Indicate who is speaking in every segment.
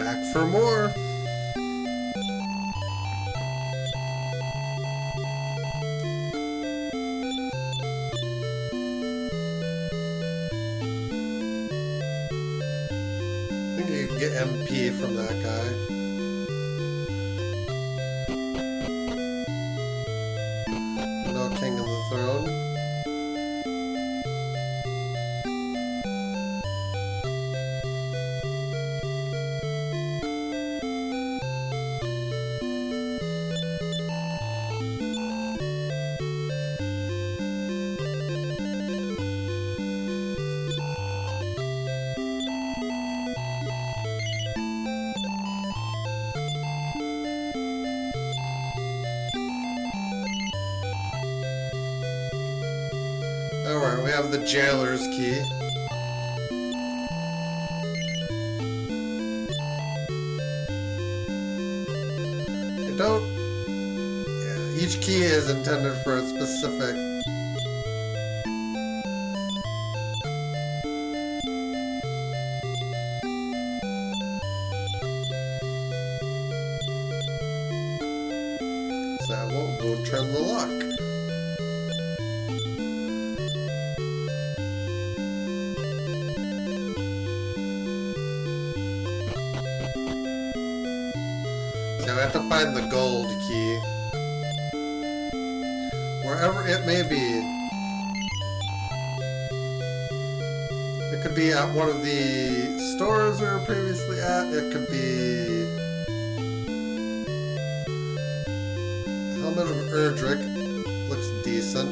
Speaker 1: Back for more. I think you can get MP from that guy. No king on the throne. Alright, we have the jailer's key. I don't... Yeah, each key is intended for a specific... So that won't trim the lock. I have to find the gold key. Wherever it may be. It could be at one of the stores we were previously at. It could be... Helmet of Erdrick. Looks decent.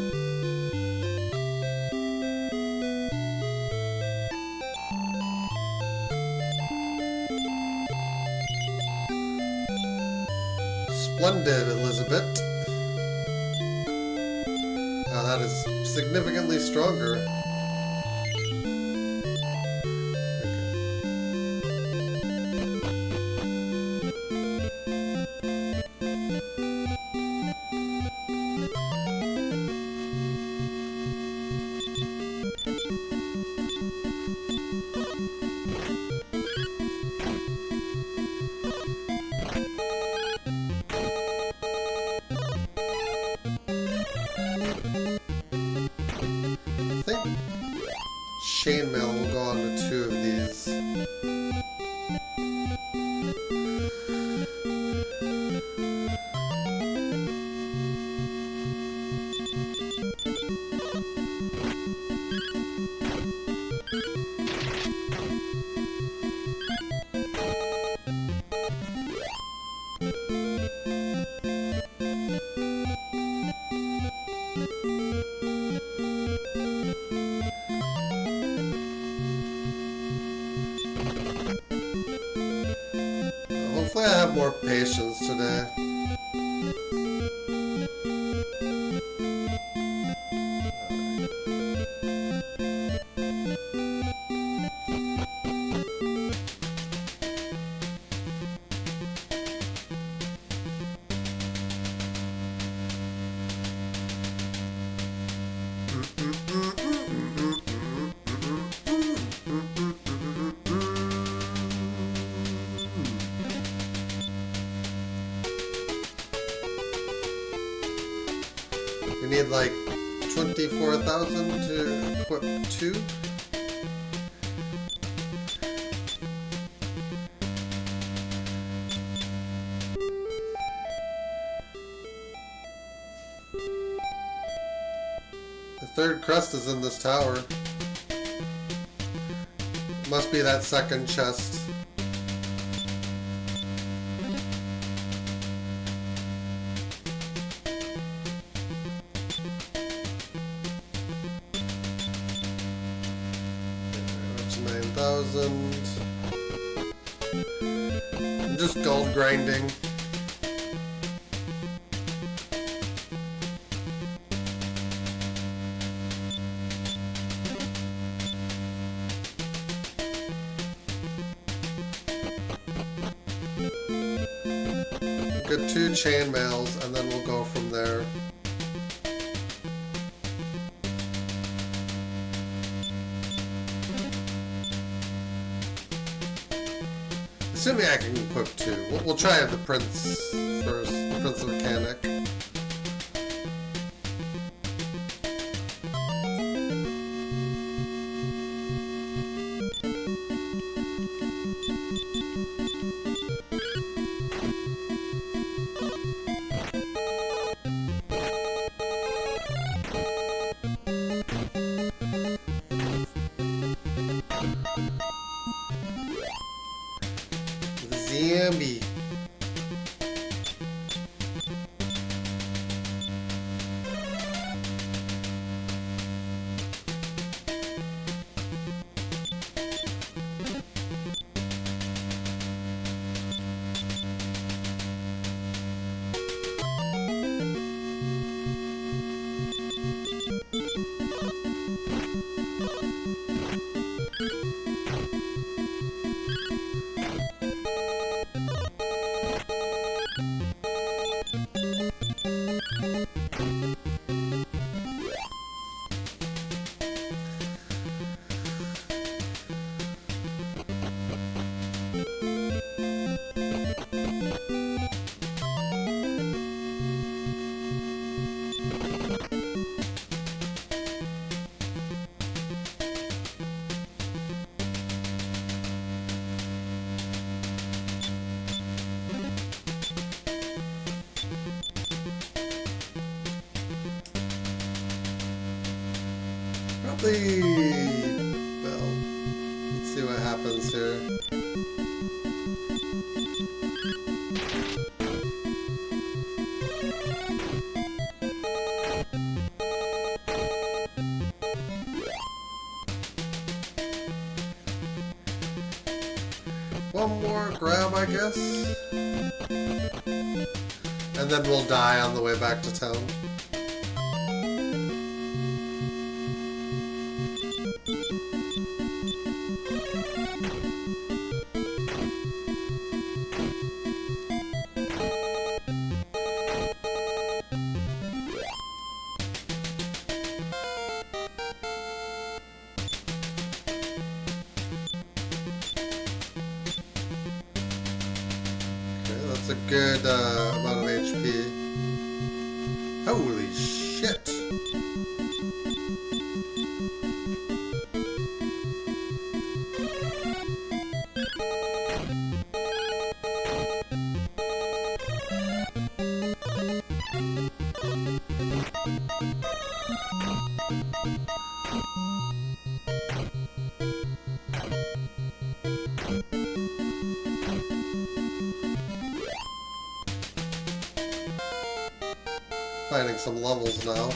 Speaker 1: Splendid, Elizabeth. Now that is significantly stronger. Chainmail will go on to 2 of these. Hopefully I have more patience today. We need like 24,000 to equip 2. The third crest is in this tower. Must be that second chest. I'm just gold grinding. Get 2 chainmails and then we'll go from there. As assuming I can equip 2. We'll try the Prince first. The Prince Mechanic. Zambi. Probably, well, let's see what happens here. One more grab, I guess. And then we'll die on the way back to town. That's a good amount of HP. Holy shit! Finding some levels now.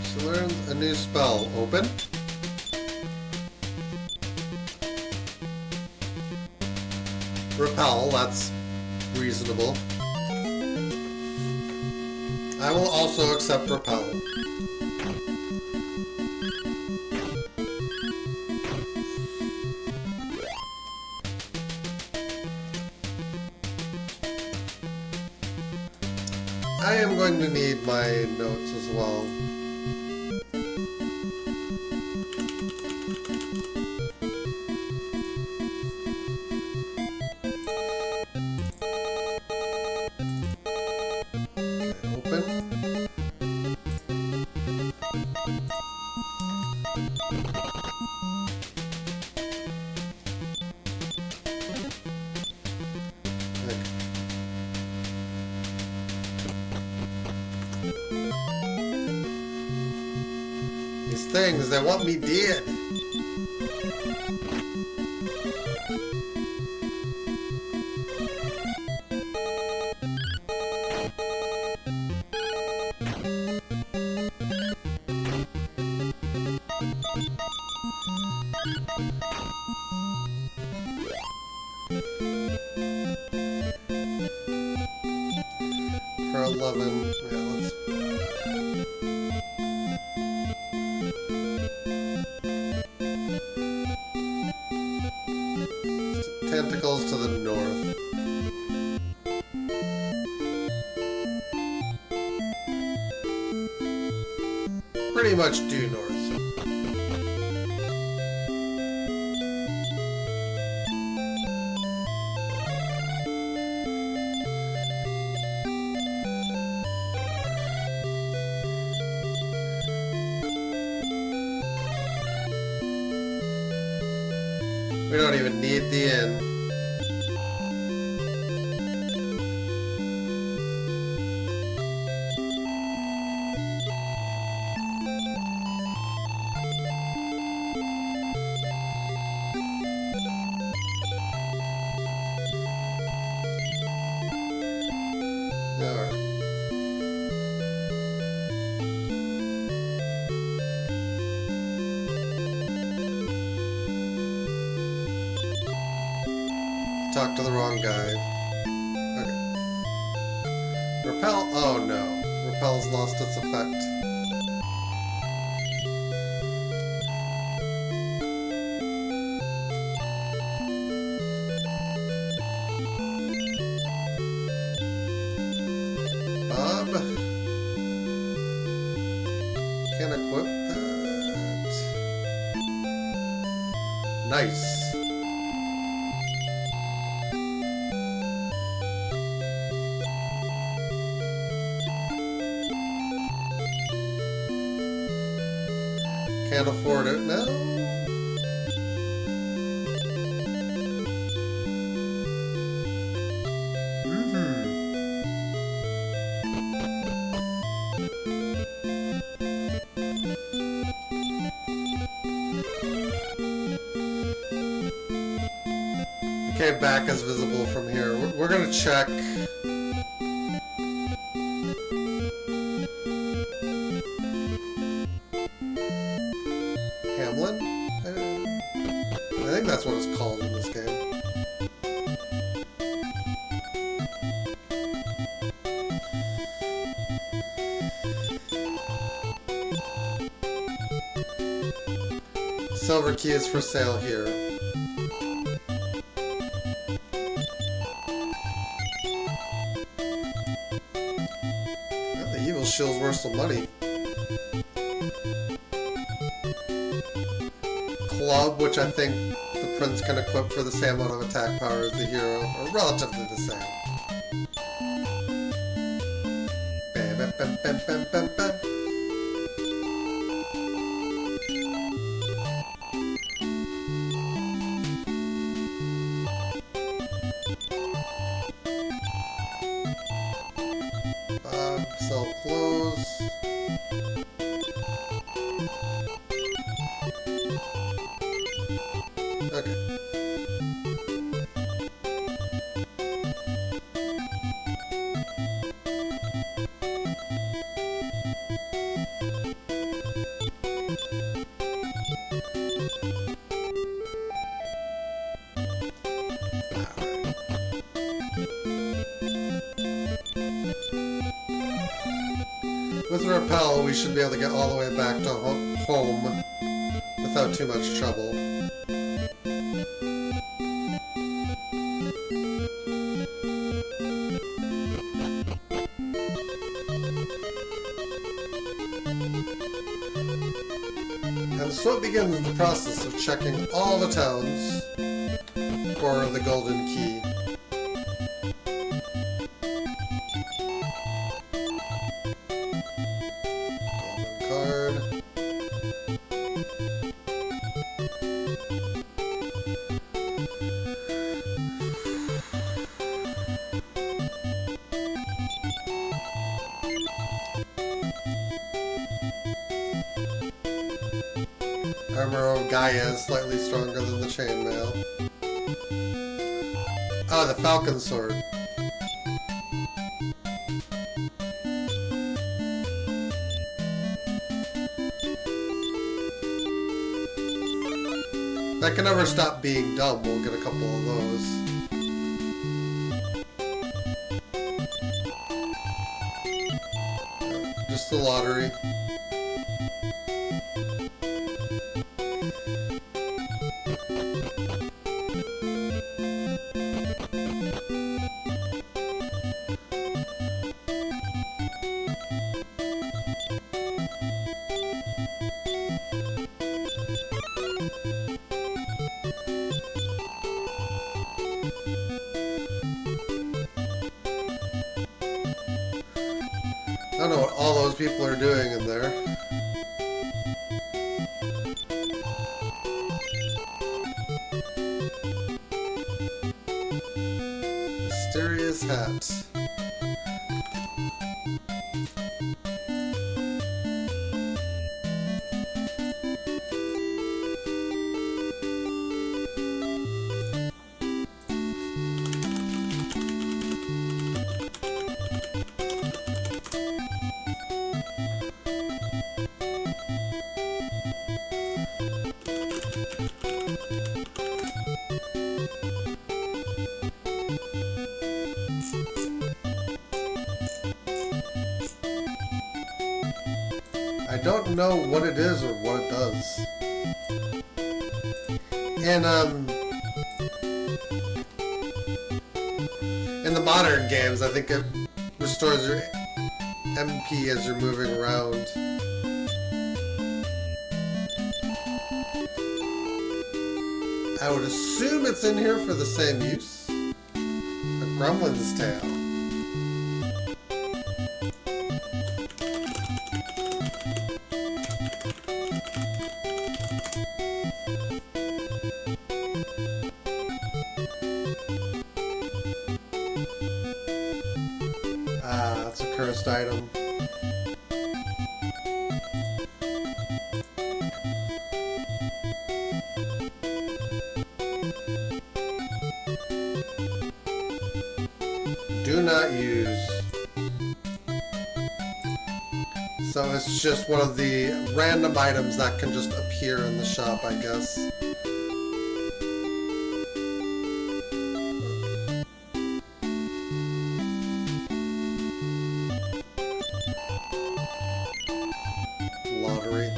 Speaker 1: She learns a new spell. Open. Repel, that's reasonable. I will also accept repel. I am going to need my notes as well. Okay, open. These things, they want me dead. For 11, yeah, let's... Tentacles to the north. Pretty much due north. We don't even need the inn. Talk to the wrong guy. Okay. Repel? Oh no. Repel's lost its effect. Bob? Can't equip that. Nice. Can't afford it now. Okay, back is visible from here. We're gonna check. Hamlin? I think that's what it's called in this game. Silver key is for sale here. Well, the evil shield's worth some money. Club, which I think the prince can equip for the same amount of attack power as the hero, or relatively the same. Bam, bam, bam, bam, bam, bam, bam. Sell clothes. Okay. With Repel, we should be able to get all the way back to home without too much trouble. And so it begins the process of checking all the towns for the golden key. Armor of Gaia is slightly stronger than the chainmail. Oh, the Falcon Sword. That can never stop being dumb. We'll get a couple of those. Just the lottery. I don't know what all those people are doing in there. cat. I don't know what it is or what it does. And in the modern games, I think it restores your MP as you're moving around. I would assume it's in here for the same use. A gremlin's tail. Ah, that's a cursed item. Do not use. So it's just one of the random items that can just appear in the shop, I guess. Lottery.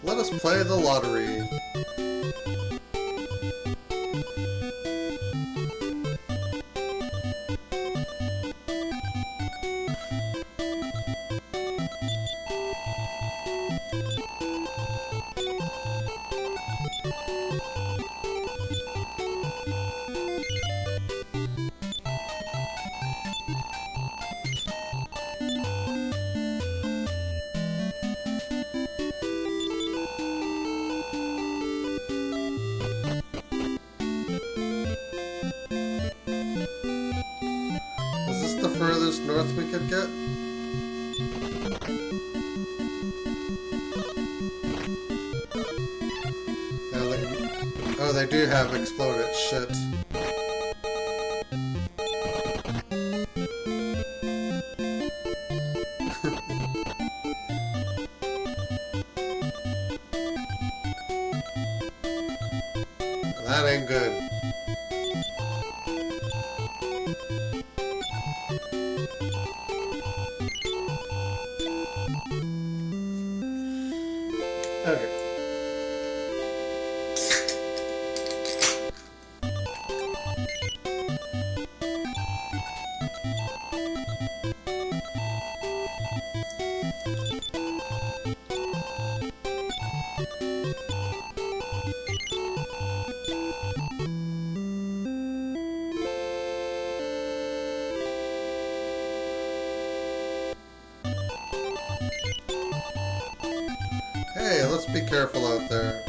Speaker 1: Let us play the lottery. Is this the furthest north we could get? Oh, they do have exploded shit. That ain't good. Okay. Hey, let's be careful out there.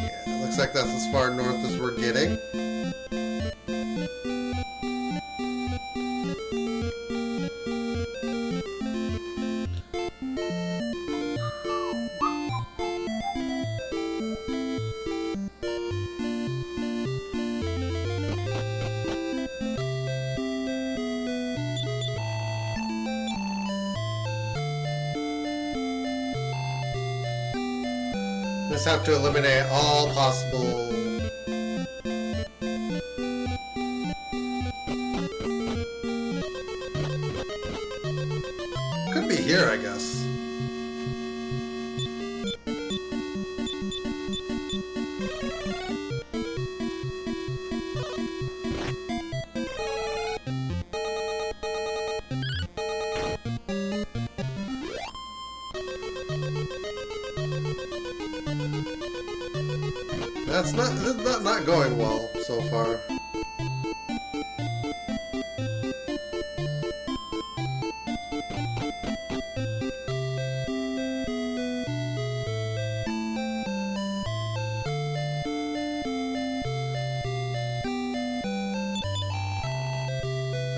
Speaker 1: Yeah, looks like that's as far north as we're getting. Just have to eliminate all possible... Could be here, I guess. That's not going well so far.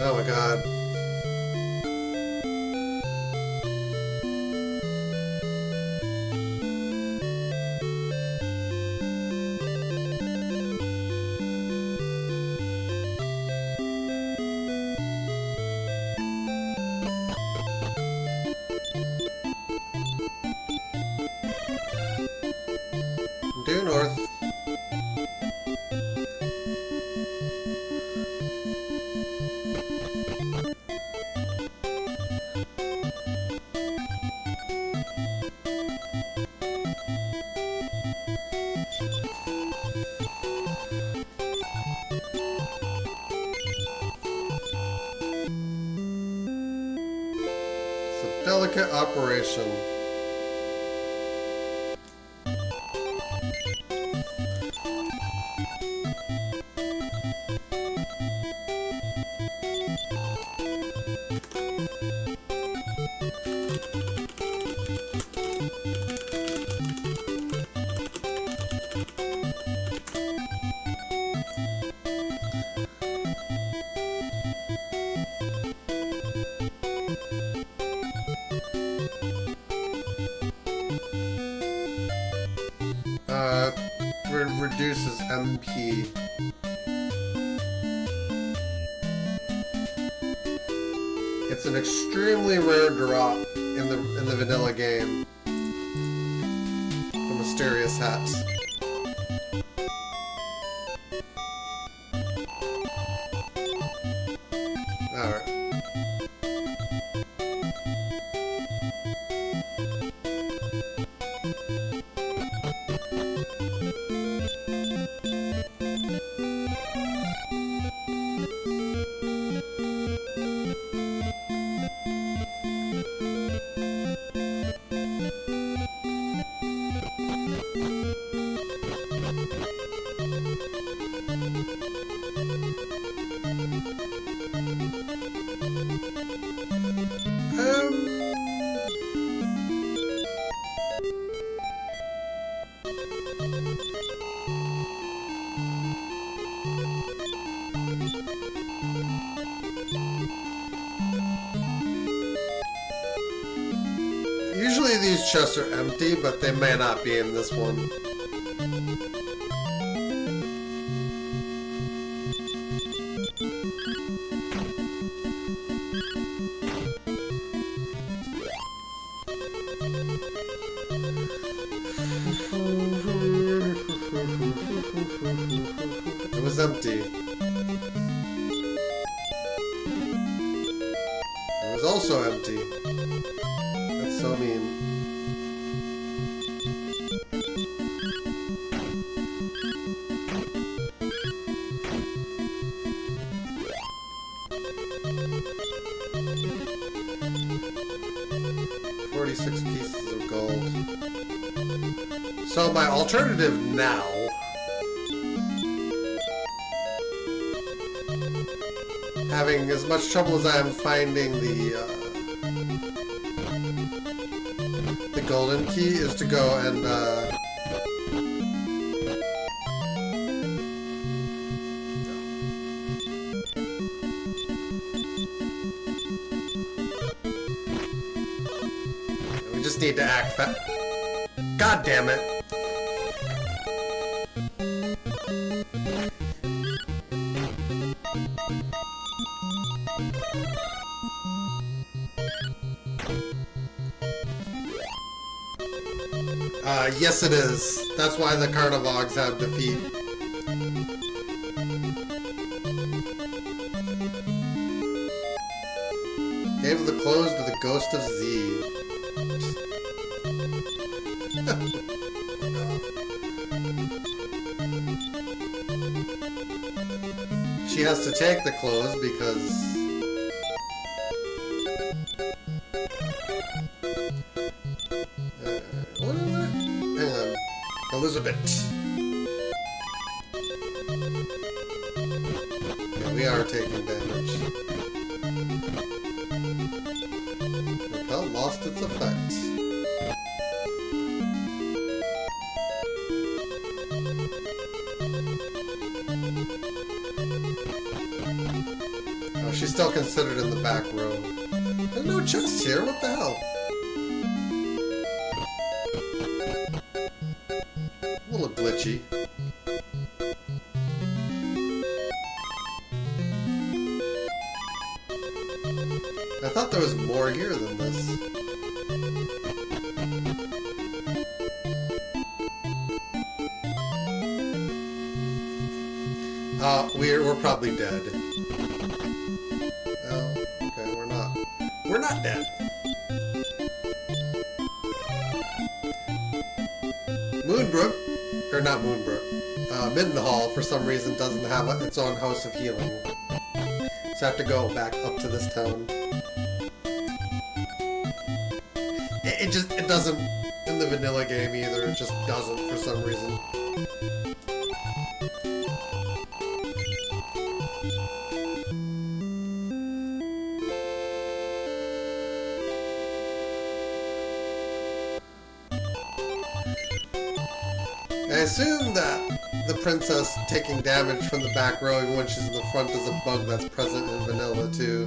Speaker 1: Oh my god. Due north. It's a delicate operation. Reduces MP. It's an extremely rare drop in the vanilla game. The mysterious hats. Alright. Usually these chests are empty, but they may not be in this one. It was empty. It was also empty. That's so mean. $46 pieces of gold. So my alternative now having as much trouble as I am finding the golden key is to go and we just need to act fast. God damn it. Yes it is. That's why the Carnivogs have defeat. Gave the clothes to the ghost of Z. She has to take the clothes because Elizabeth. Yeah, we are taking damage. Repel lost its effect. Oh, she's still considered in the back row. There's no chest here, what the hell? A little glitchy. I thought there was more here than this. We're probably dead. Oh, okay, we're not. We're not dead. Moonbrook, or not Moonbrook, Middenhall for some reason doesn't have its own house of healing. So I have to go back up to this town. It doesn't in the vanilla game either. It just doesn't for some reason. I assume that the princess taking damage from the back row even when she's in the front is a bug that's present in vanilla too.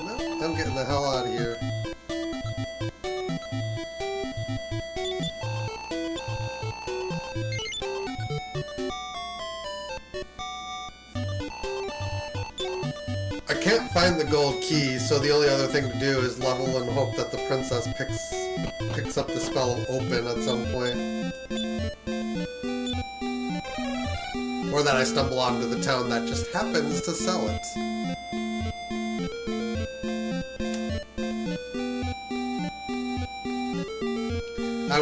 Speaker 1: No, I'm getting the hell out of here. I can't find the gold key, so the only other thing to do is level and hope that the princess picks up the spell open at some point. Or that I stumble onto the town that just happens to sell it.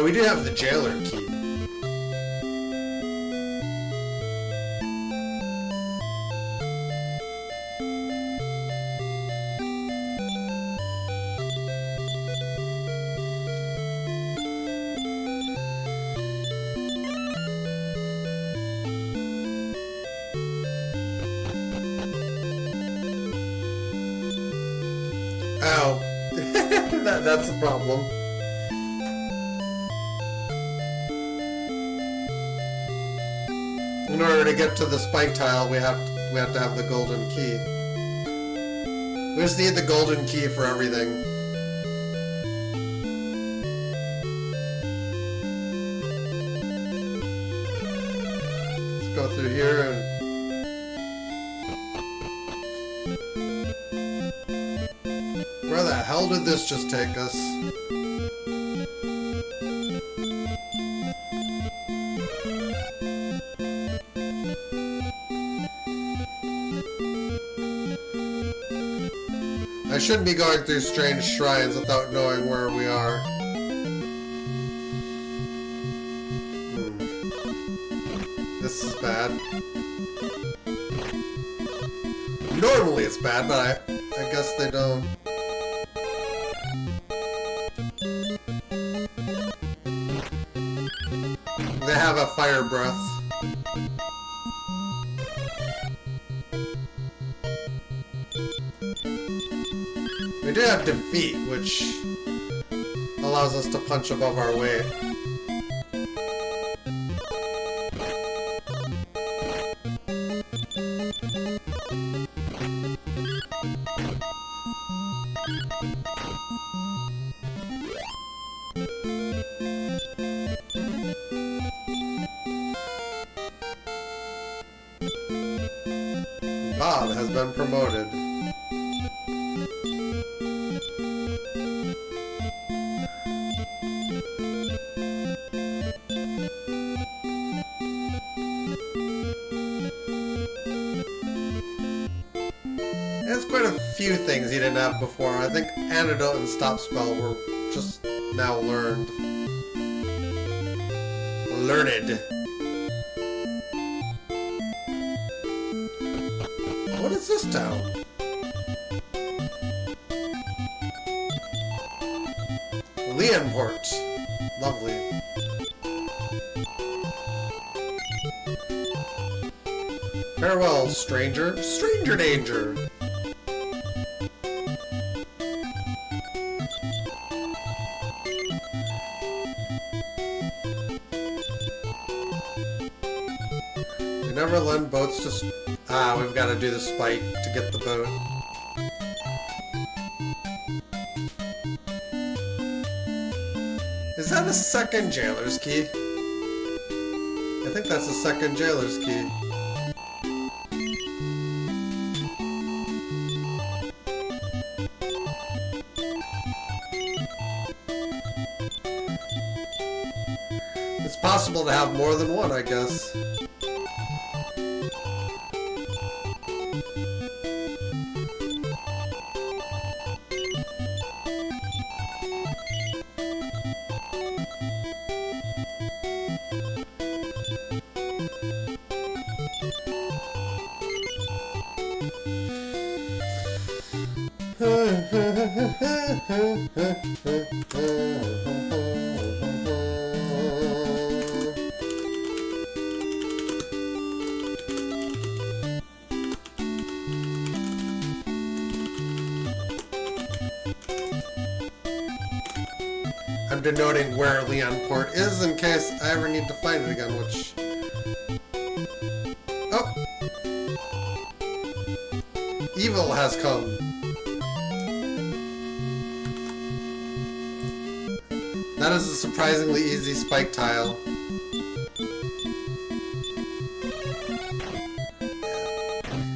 Speaker 1: We do have the jailer key. Ow. That's the problem. In order to get to the spike tile, we have to have the golden key. We just need the golden key for everything. Let's go through here and... Where the hell did this just take us? I shouldn't be going through strange shrines without knowing where we are. This is bad. Normally it's bad, but I guess they don't. They have a fire breath. We do have defeat, which allows us to punch above our weight. Bob has been promoted. There's quite a few things he didn't have before. I think Antidote and Stop Spell were just now learned. Learned. What is this town? Leonport. Lovely. Farewell, stranger. Stranger danger. We never lend boats to... we've got to do the spike to get the boat. Is that a second jailer's key? I think that's a second jailer's key. It's possible to have more than one, I guess. I'm denoting where Leonport is in case I ever need to find it again, which... Oh! Evil has come. That is a surprisingly easy spike tile.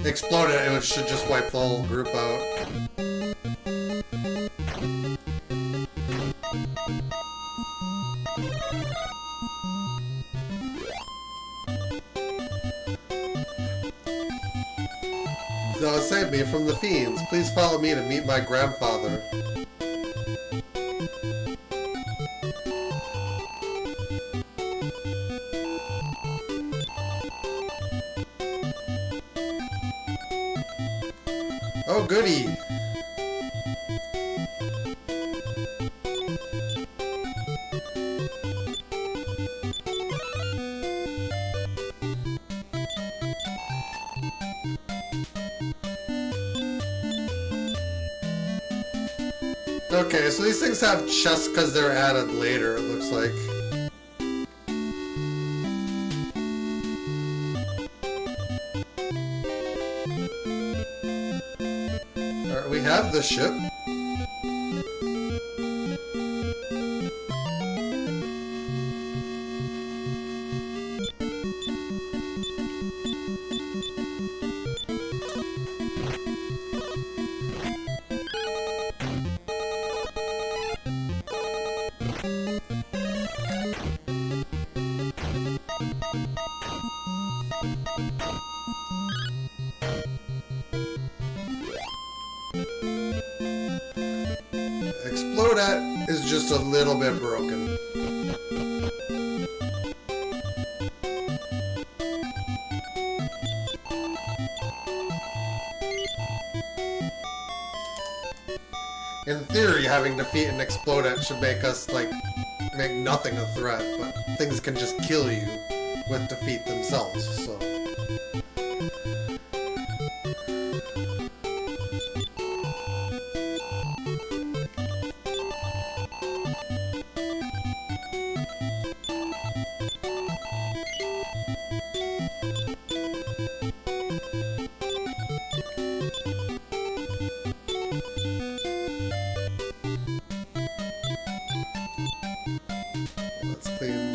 Speaker 1: Explode it, and it should just wipe the whole group out. Thou save me from the fiends. Please follow me to meet my grandfather. Oh, goody! Okay, so these things have chests because they're added later, it looks like. Alright, we have the ship. Explodat is just a little bit broken. In theory, having defeat an Explodat should make us, like, make nothing a threat, but things can just kill you with defeat themselves, so...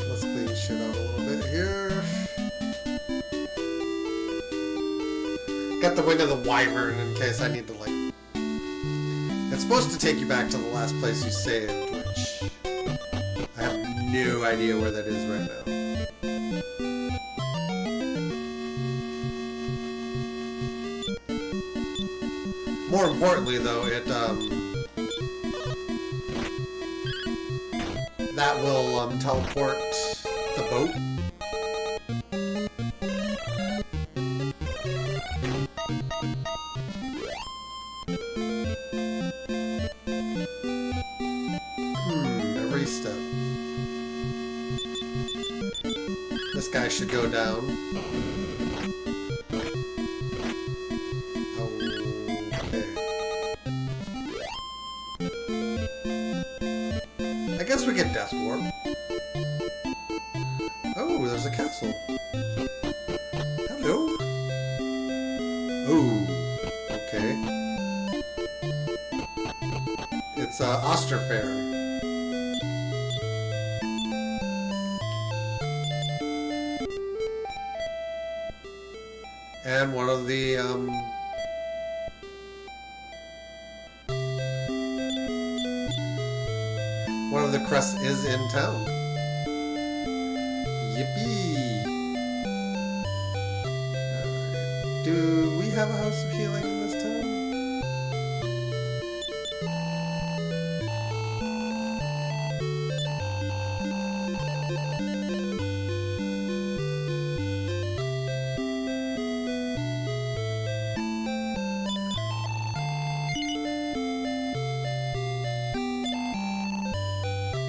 Speaker 1: Let's clean shit out a little bit here. Got the wing of the wyvern in case I need to, like... It's supposed to take you back to the last place you saved, which... I have no idea where that is right now. More importantly, though, that will teleport the boat. I should go down. Okay. I guess we get Death Warp. Oh, there's a castle. Hello. Oh, okay. It's Osterfair. And one of the crests is in town. Yippee! Do we have a house of healing in this town?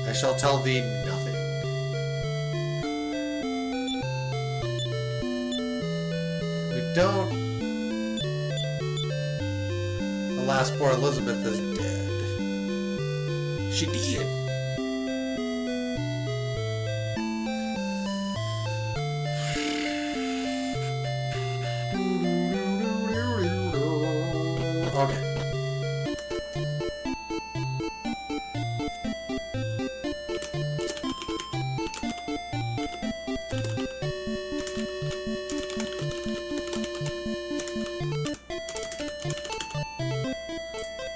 Speaker 1: I shall tell thee nothing. We don't. Alas, poor Elizabeth is dead. She did. Okay.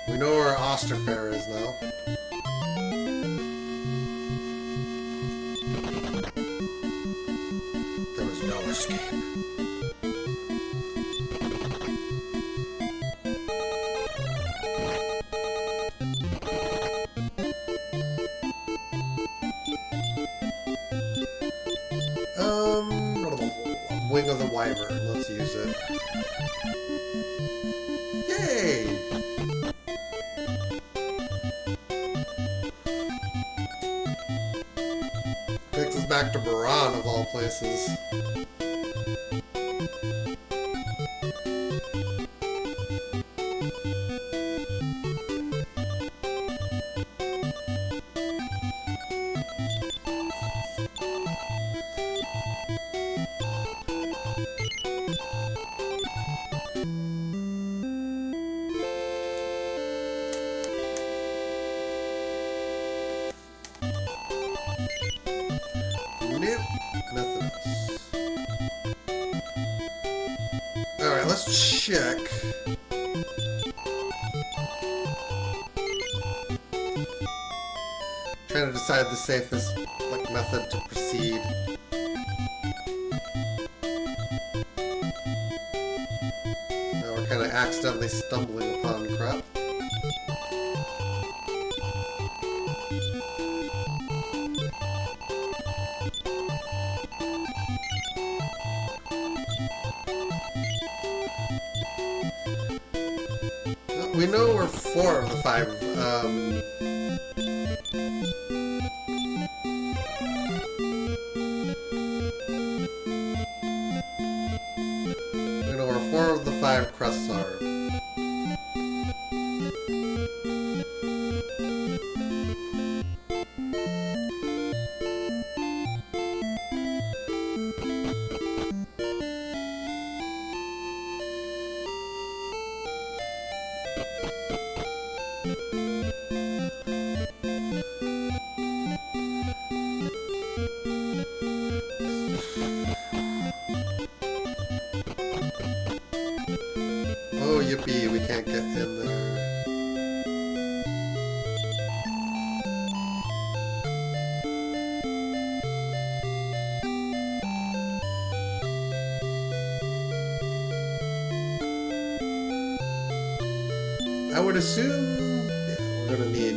Speaker 1: We know where Osterfair is now. There was no escape. Wing of the Wyvern. Let's use it. Yay! Takes us back to Baran, of all places. Nothing else. Alright, let's check. Trying to decide the safest method to proceed. Now we're kind of accidentally stumbling upon crap. We know we're 4 of the 5. We know where 4 of the 5 crests are. Oh, yippee, we can't get in there. I would assume, yeah, we're gonna need.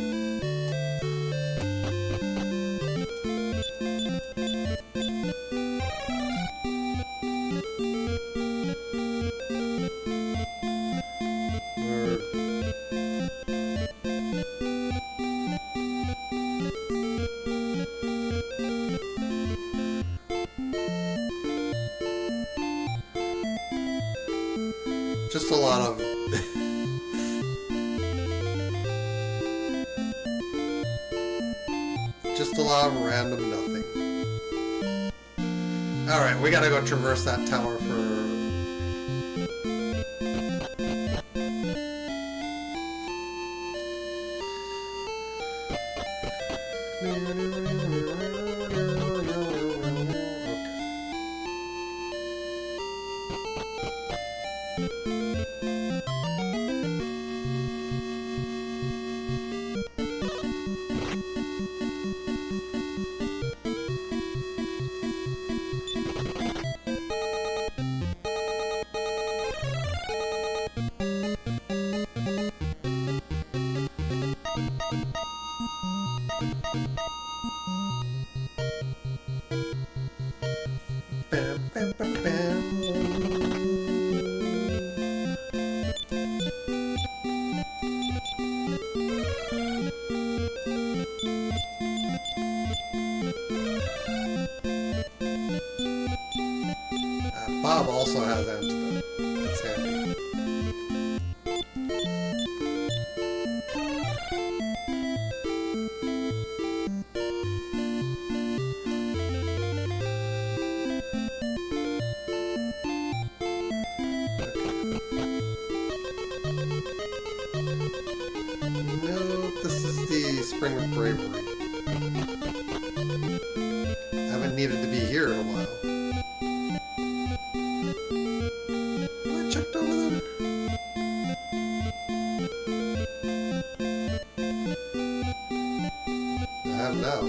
Speaker 1: Just a lot of... just a lot of random nothing. Alright, we gotta go traverse that tower for... Bam, bam, bam, bam. Bob also has antidote. That's handy. Nope, this is the Spring of Bravery. I haven't needed to be here in a while. I checked over there. I have now.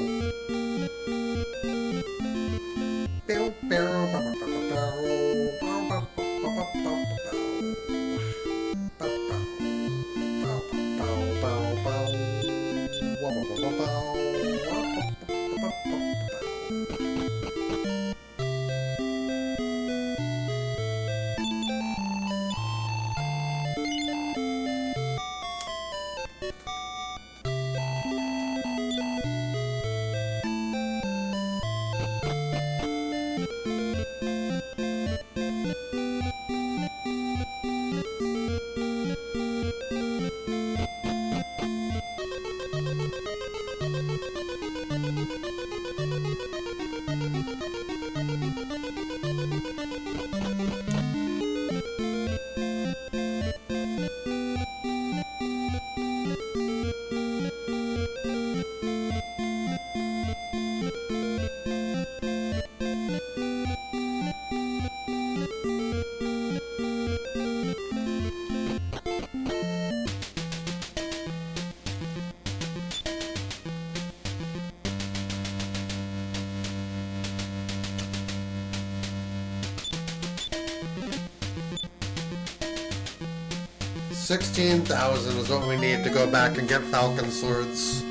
Speaker 1: $16,000 is what we need to go back and get Falcon Swords.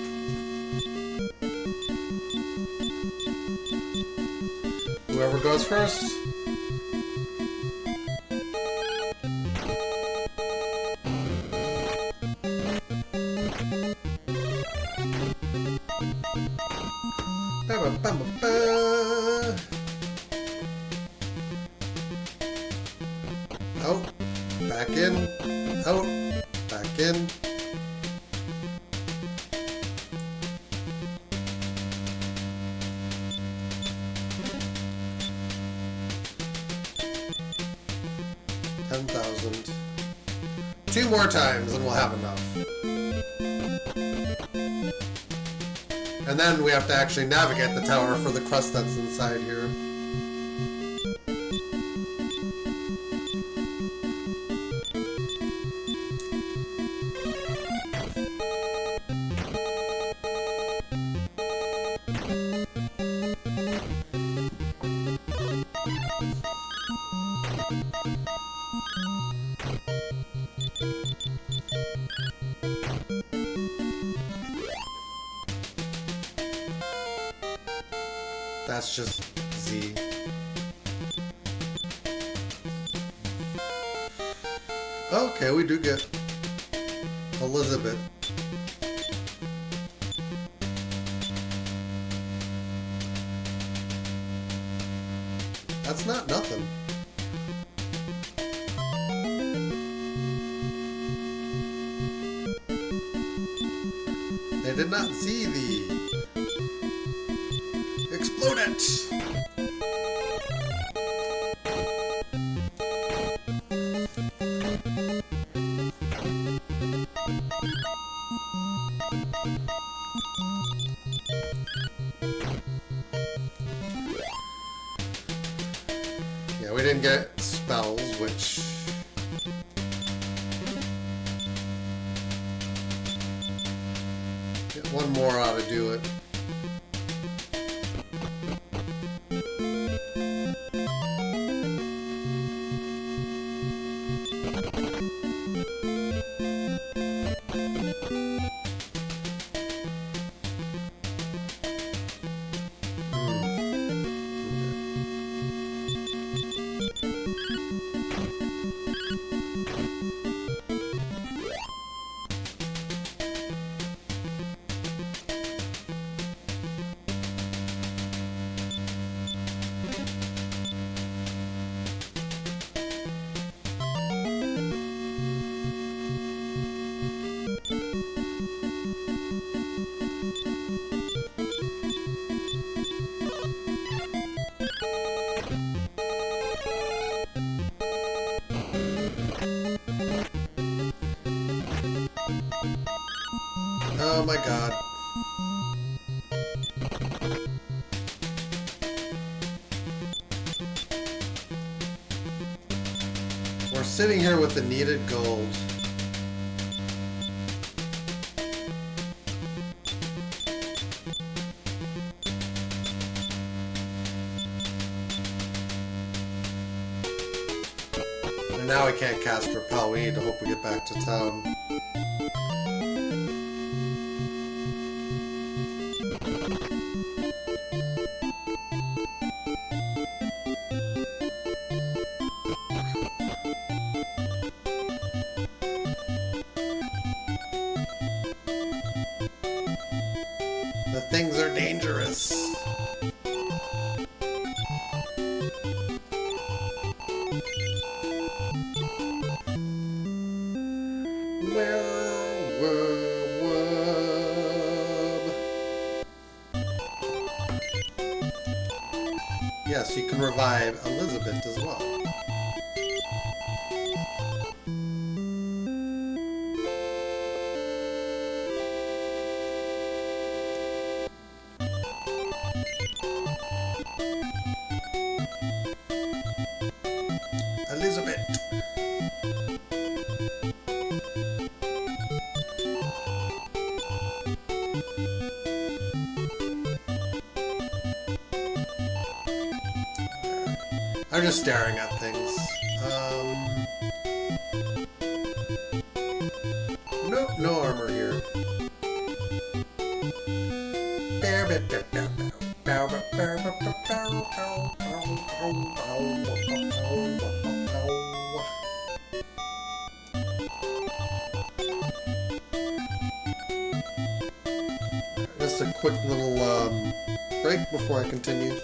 Speaker 1: Whoever goes first. Out, back in, out, back in. $10,000. 2 more times and we'll have enough. And then we have to actually navigate the tower for the crust that's inside here. That's just Z. Okay, we do get Elizabeth. That's not nothing. did not see the... Explode it! Yeah, we didn't get spells, which... Get one more ought to do it. Oh my god. We're sitting here with the needed gold. And now we can't cast Repel. We need to hope we get back to town. The things are dangerous. Yes, you can revive Elizabeth as well. Elizabeth. I'm just staring at things. Nope, no armor here. Just a quick little break before I continue.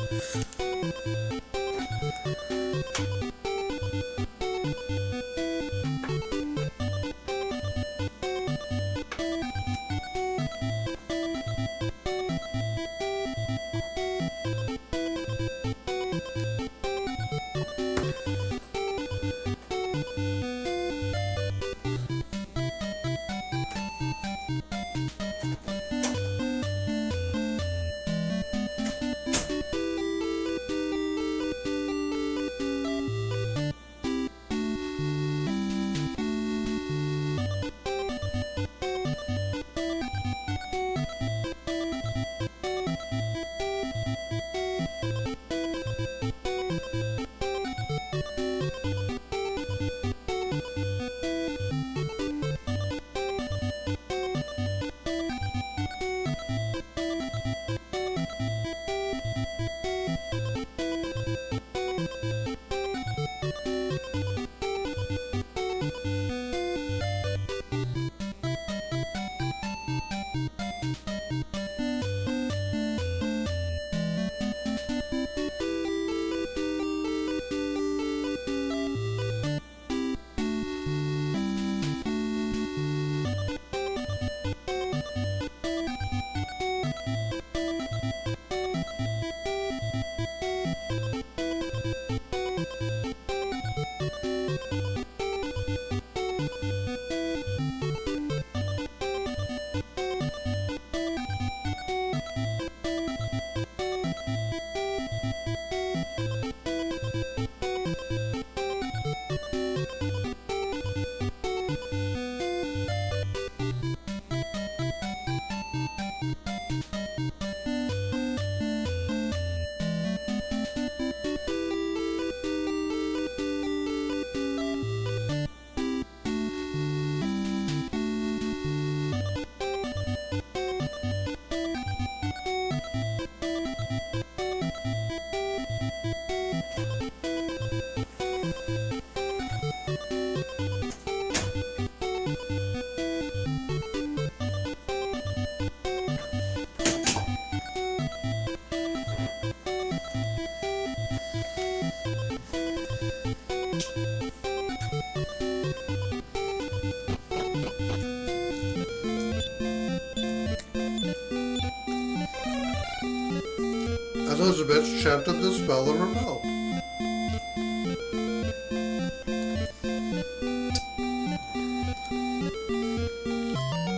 Speaker 1: Elizabeth chanted the spell of her bell.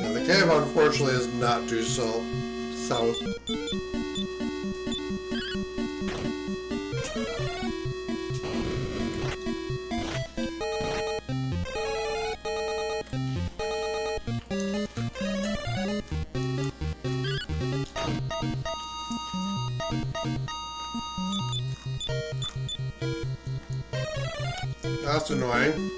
Speaker 1: Now the cave, unfortunately, is not due south. That's annoying.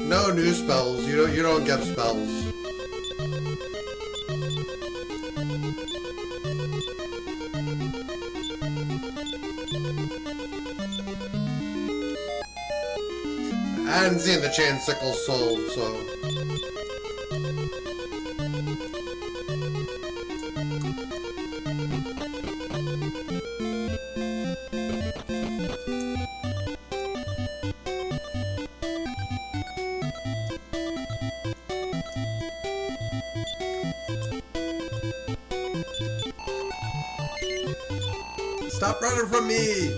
Speaker 1: No new spells. You don't get spells. I hadn't seen the chain sickle sold, so. Stop running from me!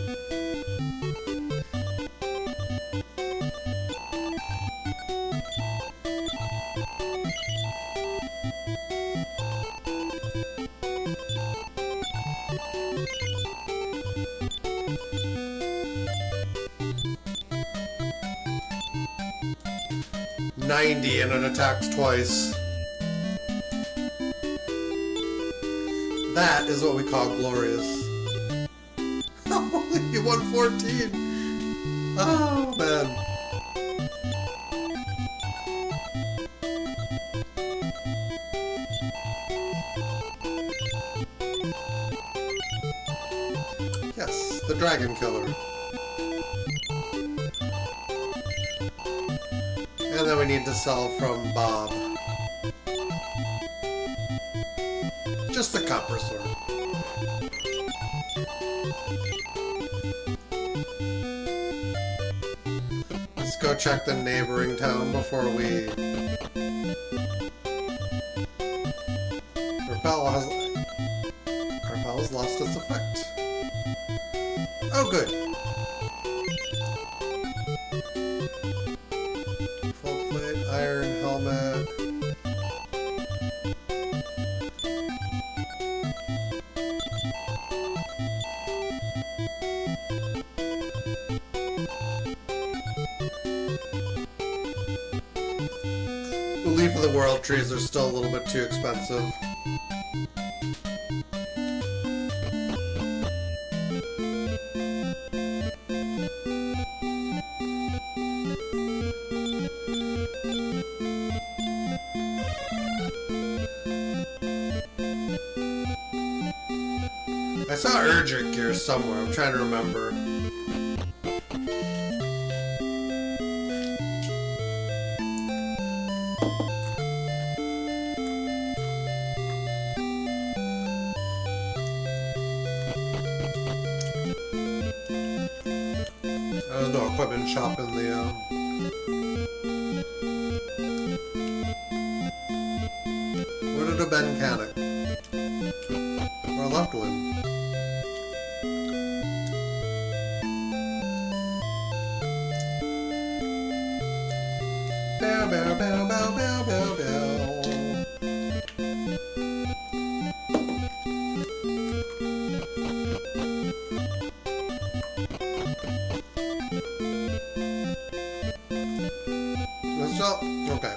Speaker 1: $90 and it attacks twice. That is what we call glorious. You won 14. Oh, man. Yes, the dragon killer. And then we need to sell from Bob. Just the copper sword. Let's go check the neighboring town before we... Repel has lost its effect. Oh, good. Full plate, iron helmet. The Leaf of the World trees are still a little bit too expensive. I saw urgent gear somewhere, I'm trying to remember. equipment shop in the would it have been Cannock? Or Leftwin? Bow, bow, bow, bow, bow, bow, bow. So, okay.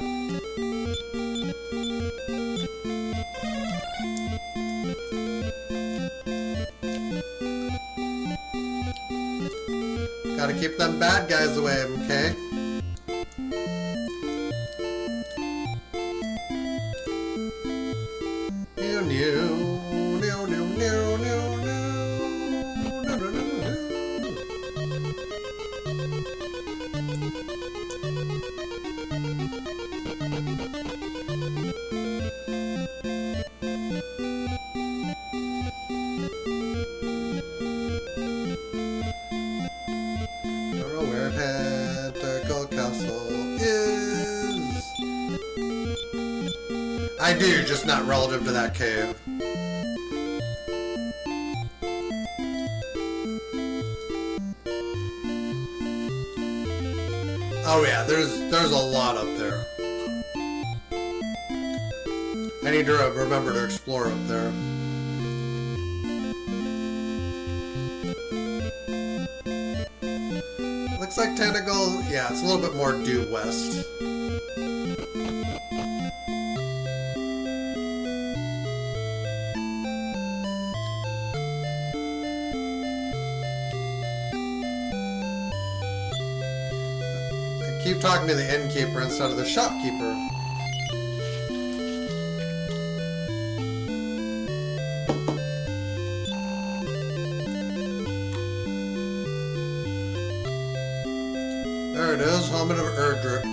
Speaker 1: Gotta keep them bad guys away, okay? I do, just not relative to that cave. Oh yeah, there's a lot up there. I need to remember to explore up there. Looks like Tentacle, yeah, it's a little bit more due west. Keep talking to the innkeeper instead of the shopkeeper. There it is, helmet of Erdrip.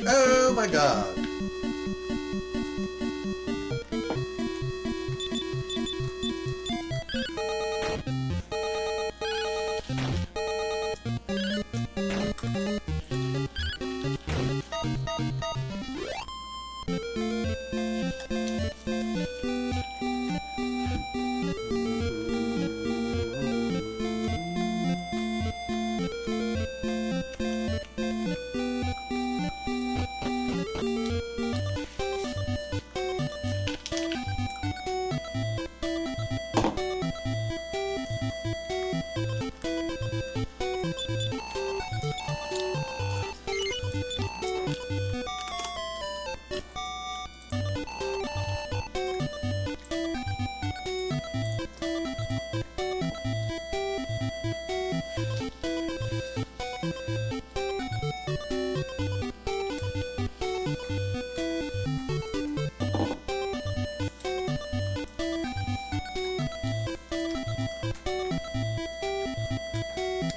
Speaker 1: Oh my god.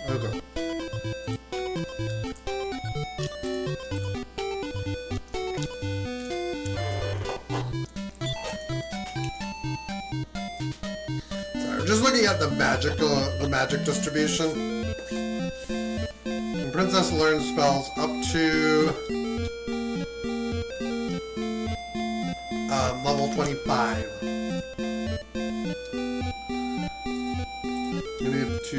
Speaker 1: Okay. Sorry, just looking at the magic distribution. And Princess learns spells up to level 25. You need to.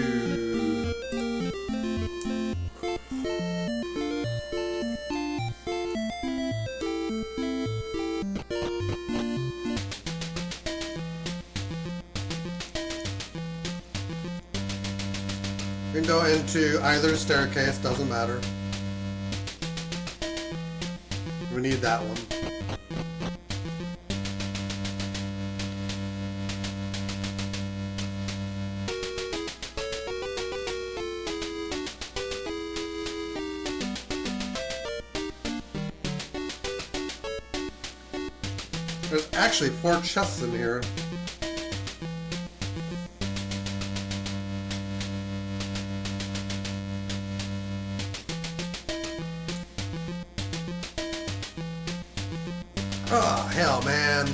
Speaker 1: You can go into either staircase, doesn't matter. We need that one. There's actually 4 chests in here. Oh, hell, man.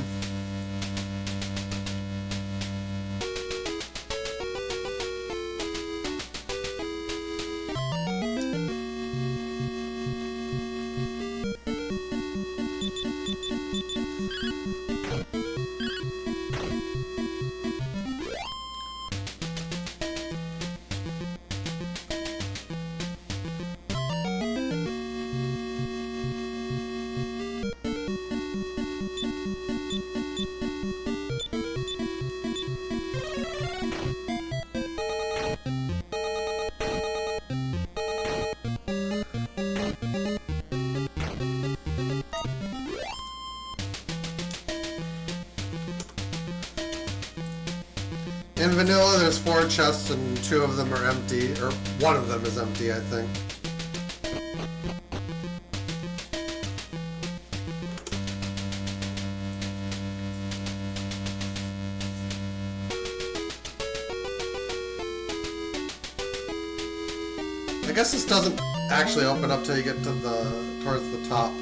Speaker 1: In vanilla, there's 4 chests and 2 of them are empty, or 1 of them is empty, I think. I guess this doesn't actually open up till you get to towards the top.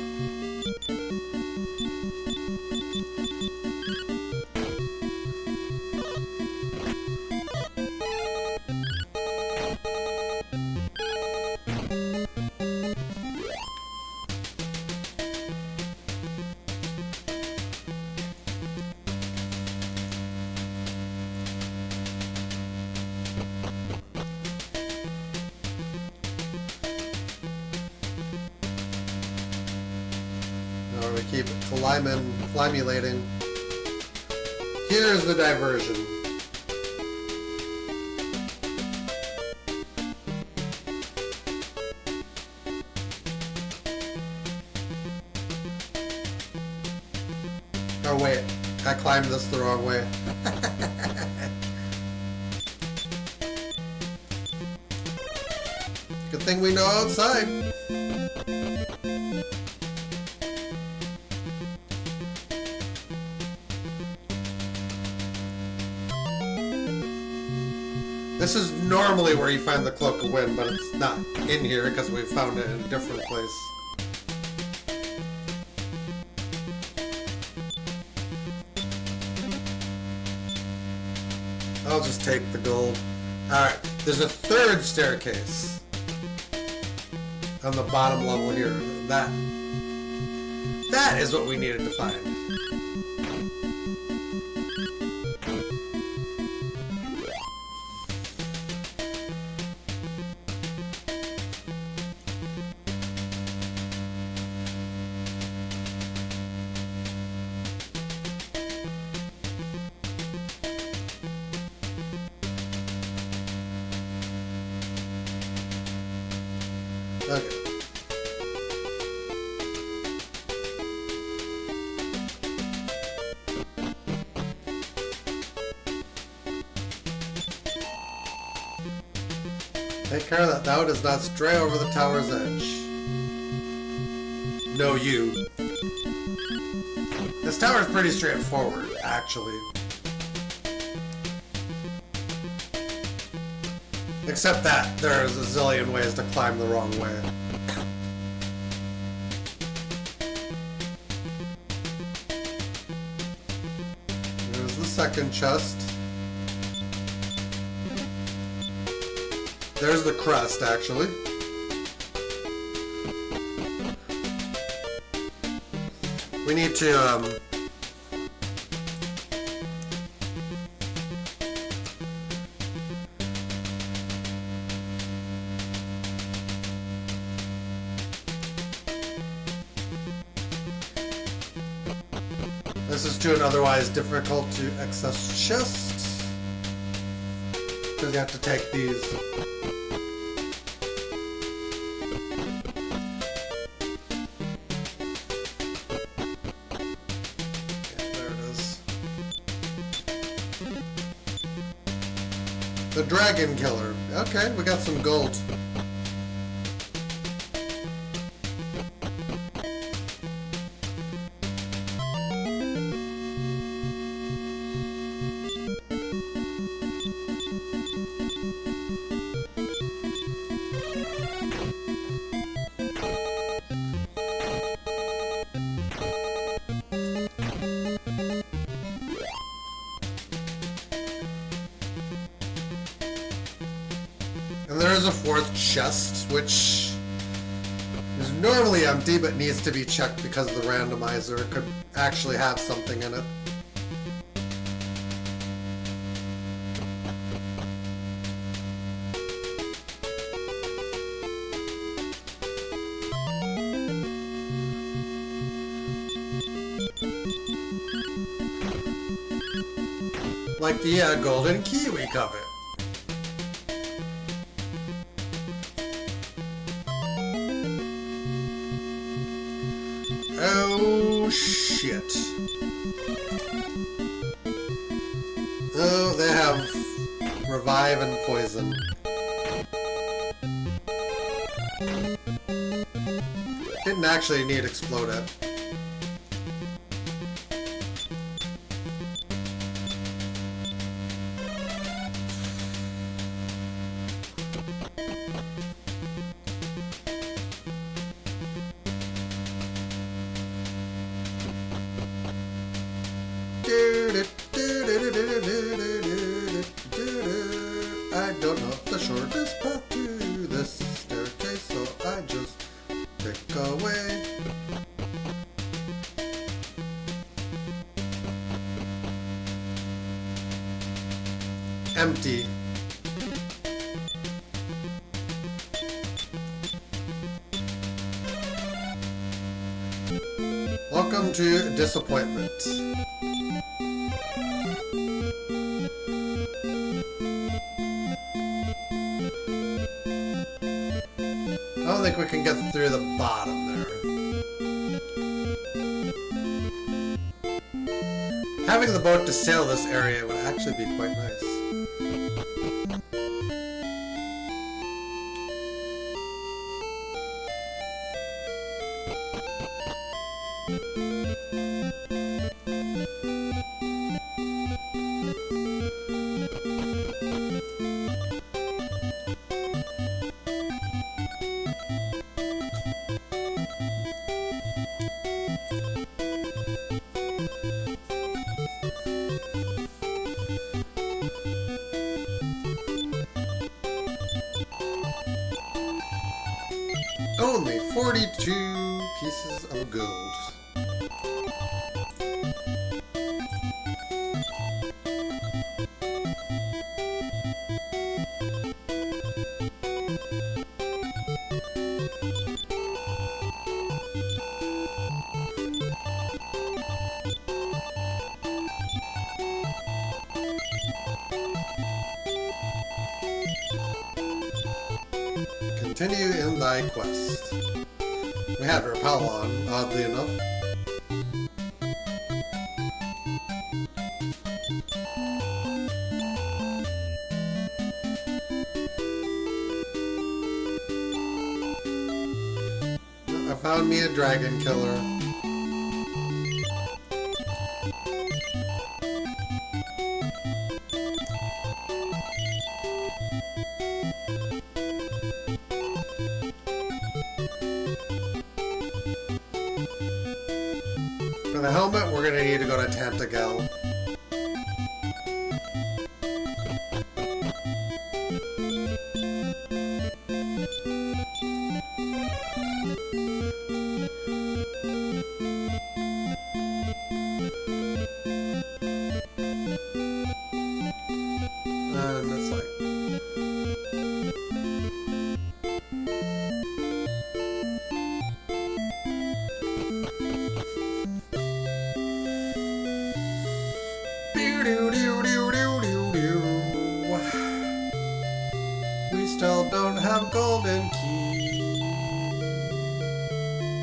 Speaker 1: We keep climulating. Here's the diversion. Oh wait, I climbed this the wrong way. Good thing we know outside. This is normally where you find the Cloak of Wind, but it's not in here because we found it in a different place. I'll just take the gold. Alright, there's a 3rd staircase on the bottom level here. That is what we needed to find. Okay. Take care that thou does not stray over the tower's edge. No, you. This tower is pretty straightforward, actually. Except that there's a zillion ways to climb the wrong way. There's the second chest. There's the crest, actually. We need to, this is to an otherwise difficult to access chest. Because you have to take these. The Dragon Killer. Okay, we got some gold. And there is a fourth chest, which is normally empty but needs to be checked because the randomizer could actually have something in it. Like the golden kiwi covet. Oh, shit. Oh, they have revive and poison. Didn't actually need explode it. I don't know the shortest path to this staircase, so I just pick away. Empty. Welcome to disappointment. I don't think we can get through the bottom there. Having the boat to sail this area would actually be quite nice. Only 42 pieces of gold. Continue in thy quest. We have repel on, oddly enough. I found me a dragon killer. For the helmet, we're gonna need to go to Tantagal. And it's like... We still don't have golden key.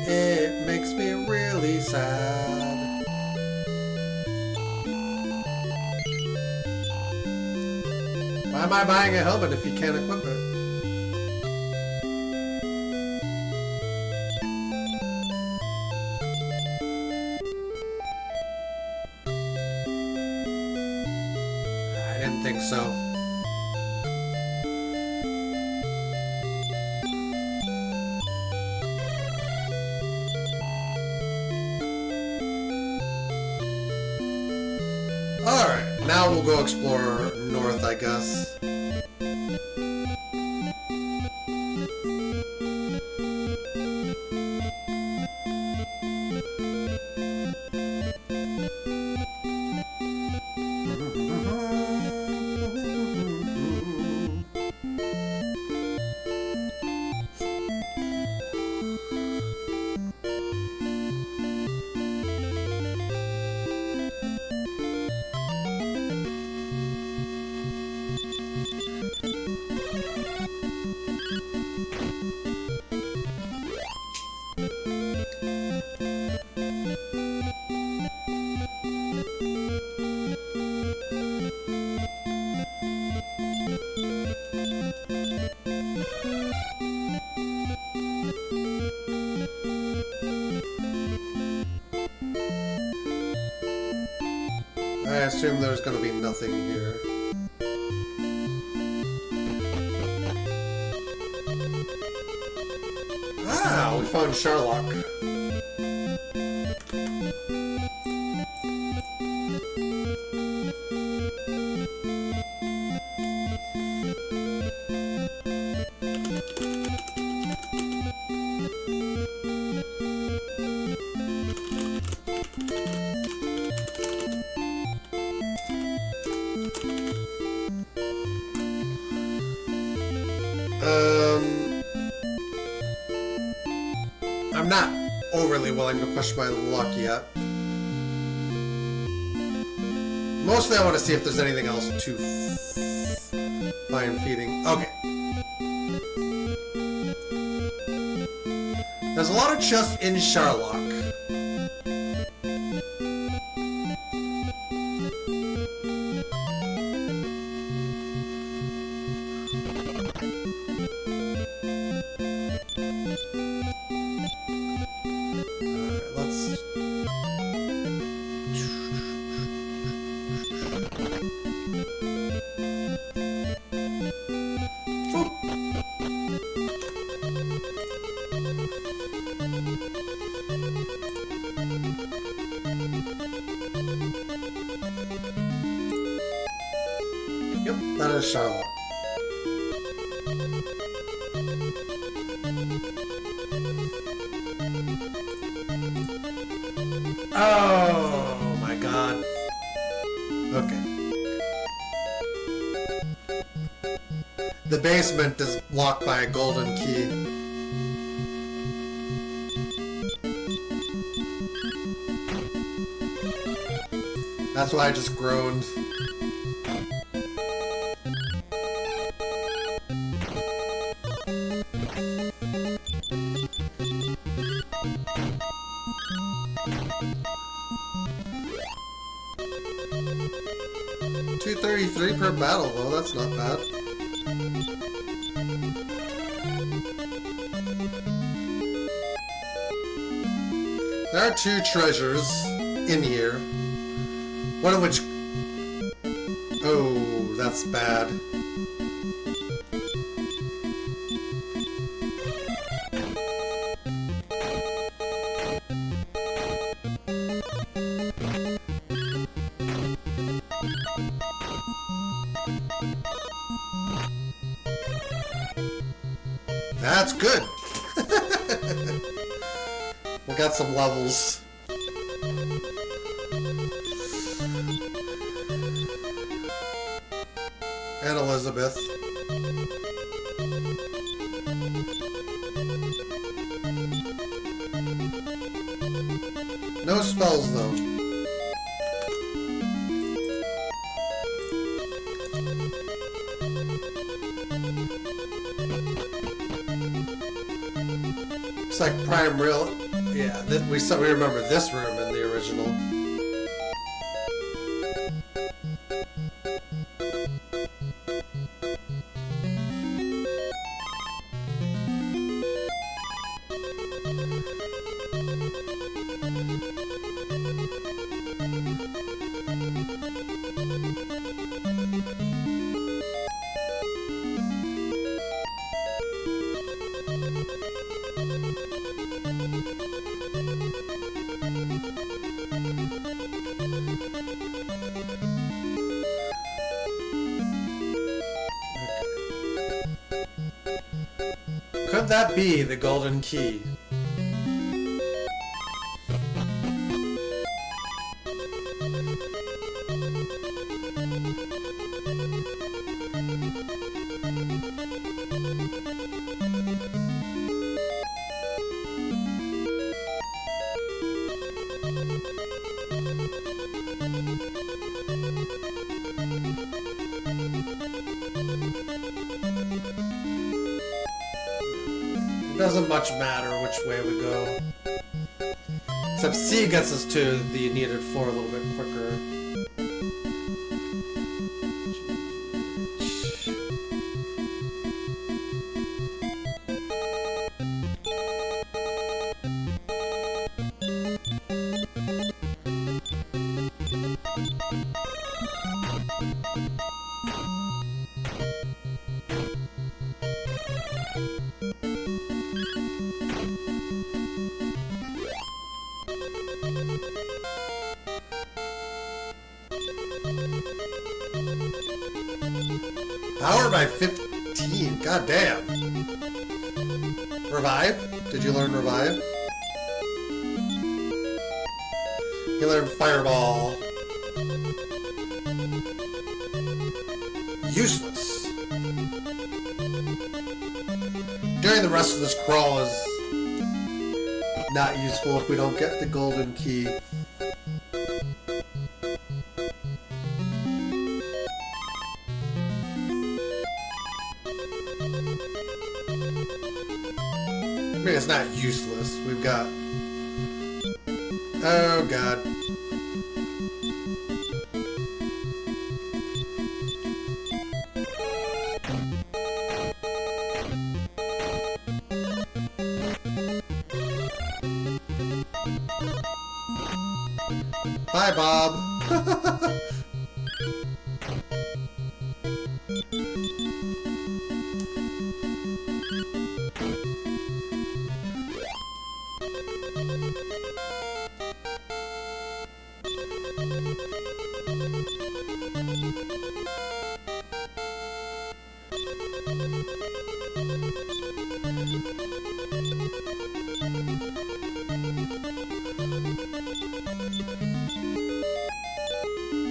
Speaker 1: It makes me really sad. Why am I buying a helmet if you can't equip it? I didn't think so. Alright, now we'll go explore north, I guess. I assume there's going to be nothing here. Ah, we found Sherlock. I'm not overly willing to push my luck yet. Mostly I want to see if there's anything else to find feeding. Okay. There's a lot of chests in Sherlock. Yep, that is Charlotte. Oh my god. Okay. The basement is blocked by a golden key. That's why I just groaned. 233 per battle, though. That's not bad. There are 2 treasures in here. One of which... Oh, that's bad. That's good. We got some levels. And Elizabeth. No spells though. It's like prime real. Yeah, we remember this room in the original. Could that be the golden key? Doesn't much matter which way we go. Except C gets us to the needed floor a little bit quicker. Power by 15. God damn. Revive? Did you learn revive? You learned fireball. Useless. Doing the rest of this crawl is not useful if we don't get the golden key. I mean, it's not useless. We've got... Oh, God. Bye, Bob.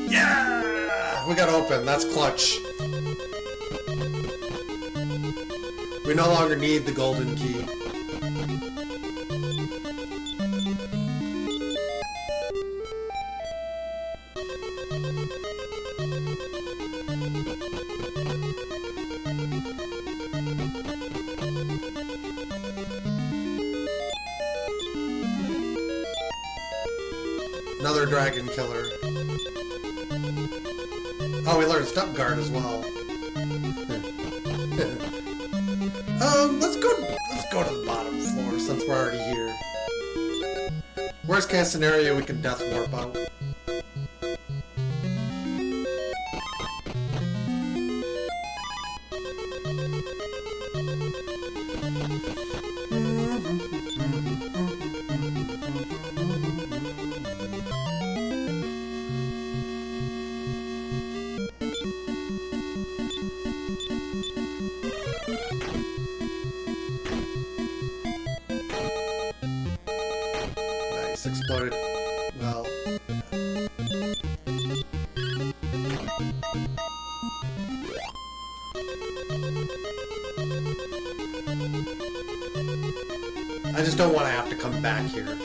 Speaker 1: Yeah! We got open. That's clutch. We no longer need the golden key. Another dragon killer. Oh, we learned step guard as well. Let's go to the bottom floor since we're already here. Worst case scenario, we can death warp out. Nice, exploded. Well. I just don't want to have to come back here.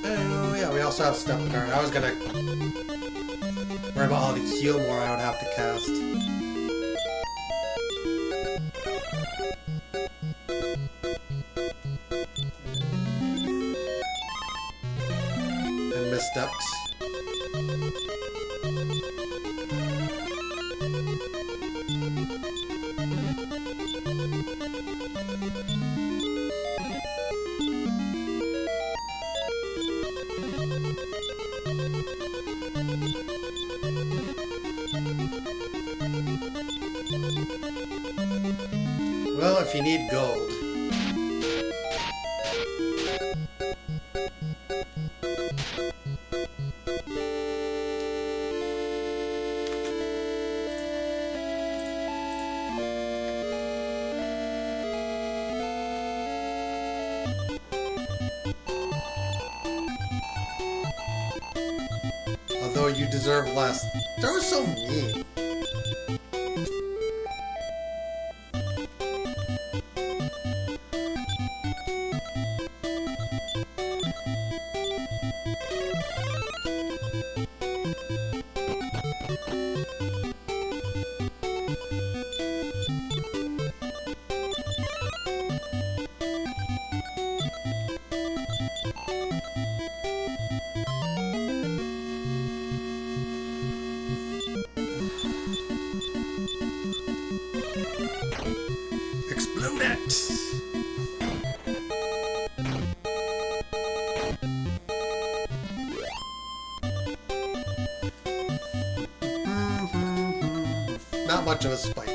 Speaker 1: Oh, yeah, we also have step guard. I was gonna worry about all the heal more I would have to cast. And misstepped. Well, if you need gold. Although you deserve less. That was so mean. Explode it! Not much of a spike.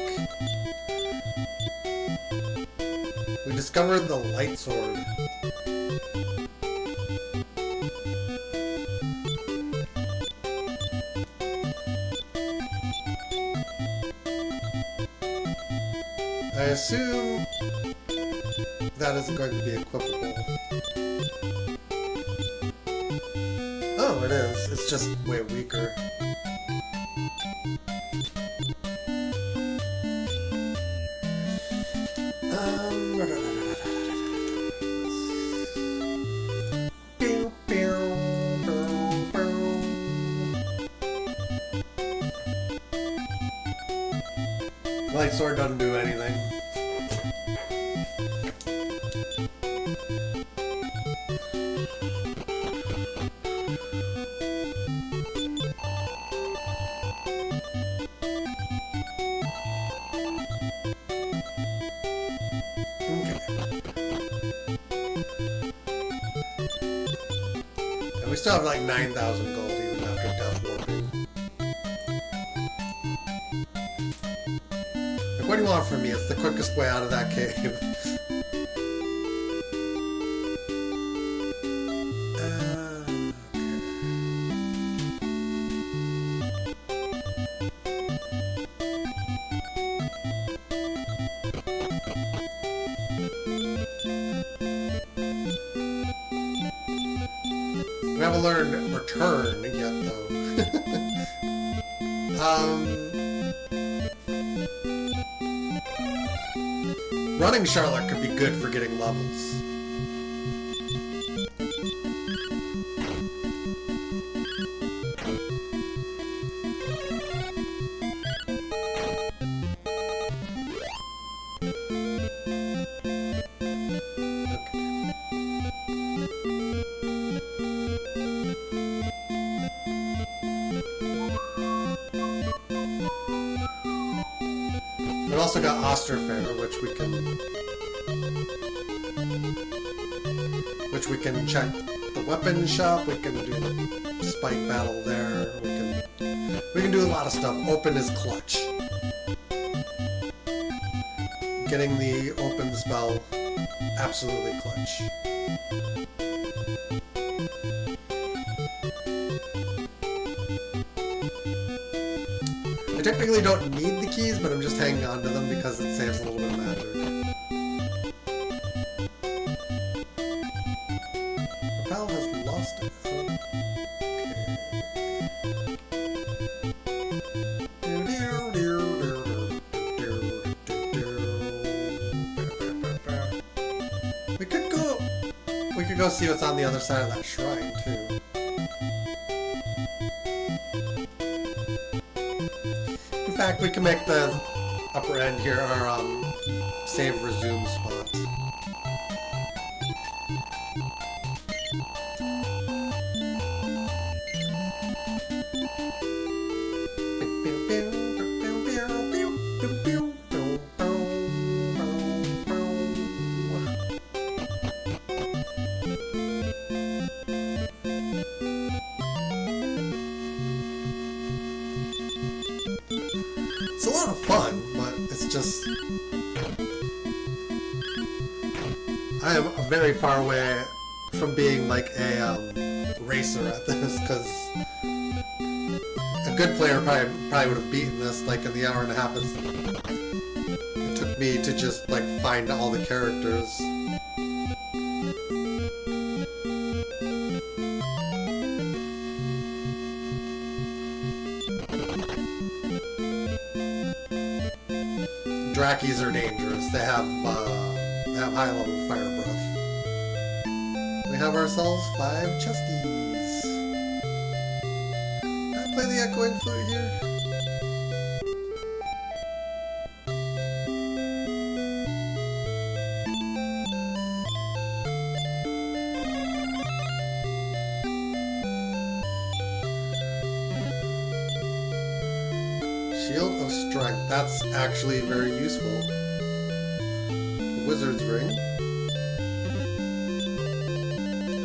Speaker 1: We discovered the light sword. I assume that isn't going to be equipable. Oh, it is. It's just way weaker. Light sword doesn't do anything. And we still have like 9,000 gold even after death warping. Like, what do you want from me? It's the quickest way out of that cave. We haven't learned return yet, though. Running Charlotte could be good for getting levels. We've also got Osterfair, which we can check the weapon shop. We can do the spike battle there. We can do a lot of stuff. Open is clutch. Getting the open spell, absolutely clutch. I technically don't need the keys, but I'm just hanging on to them because it saves a little bit of magic. Propel has lost it. We could go see what's on the other side of that shrine, too. In fact, we can make the upper end here our save resume spot. It's a lot of fun, but it's just... I am very far away from being like a racer at this, because a good player probably would have beaten this like in the hour and a half it took me to just like find all the characters. Drakis are dangerous. They have high level fire breath. We have ourselves 5 chesties. Can I play the echoing flute here? Shield of Strength. That's actually very useful. Wizard's Ring.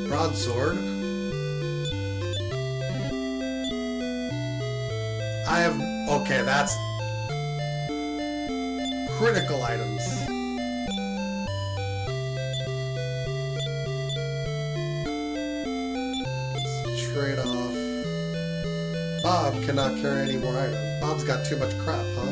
Speaker 1: Broadsword. I have... Okay, that's... critical items. Let's trade off. Bob cannot carry any more items. Bob's got too much crap, huh?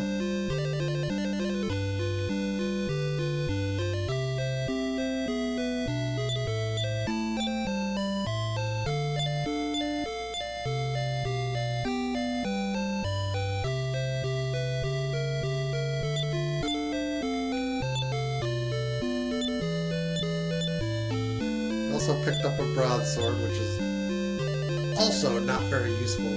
Speaker 1: Also picked up a broadsword, which is also not very useful.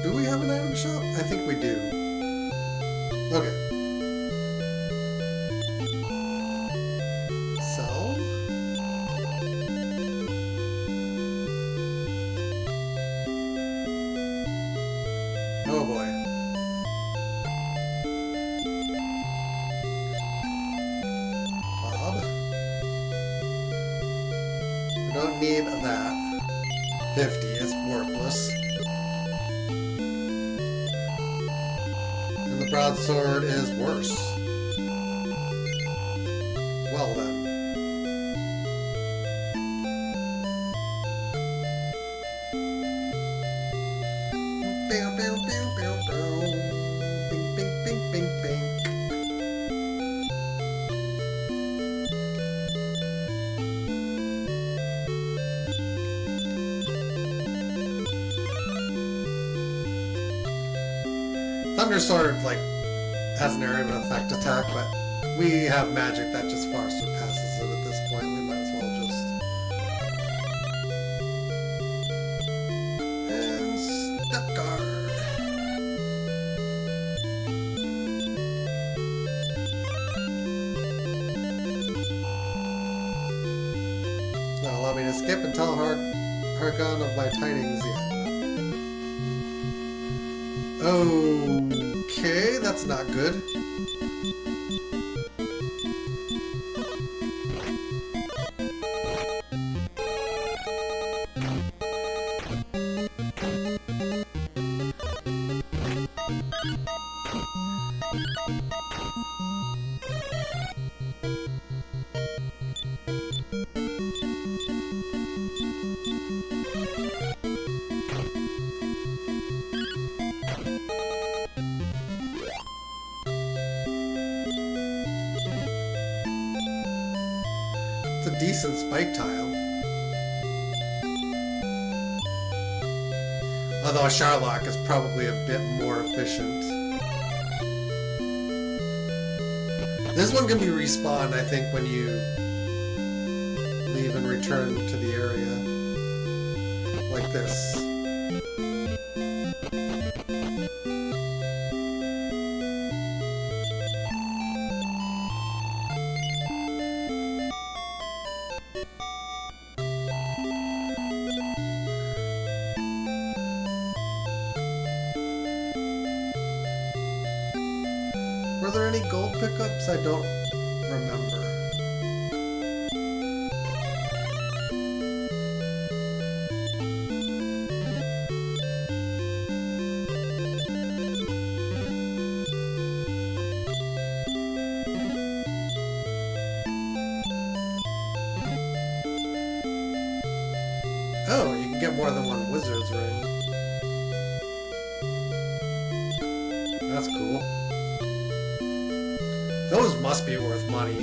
Speaker 1: Do we have an item shop? I think we do. Okay. Sell. Oh boy. Bob. We don't need that. 50 is worthless. The broadsword is worse. Well then. Bow, bow, bow, bow, bow. Bing, bing, bing, bing, bing. Thunder Sword, like, has an area of effect attack, but we have magic that just far surpasses it at this point. We might as well just... And Step Guard. Now allow me to skip and tell Hargon of my tidings yet. Okay, that's not good. A decent spike tile. Although a Charlock is probably a bit more efficient. This one can be respawned, I think, when you leave and return to the area. Like this. Were there any gold pickups? I don't remember. Oh, you can get more than one wizard's ring. That's cool. Those must be worth money.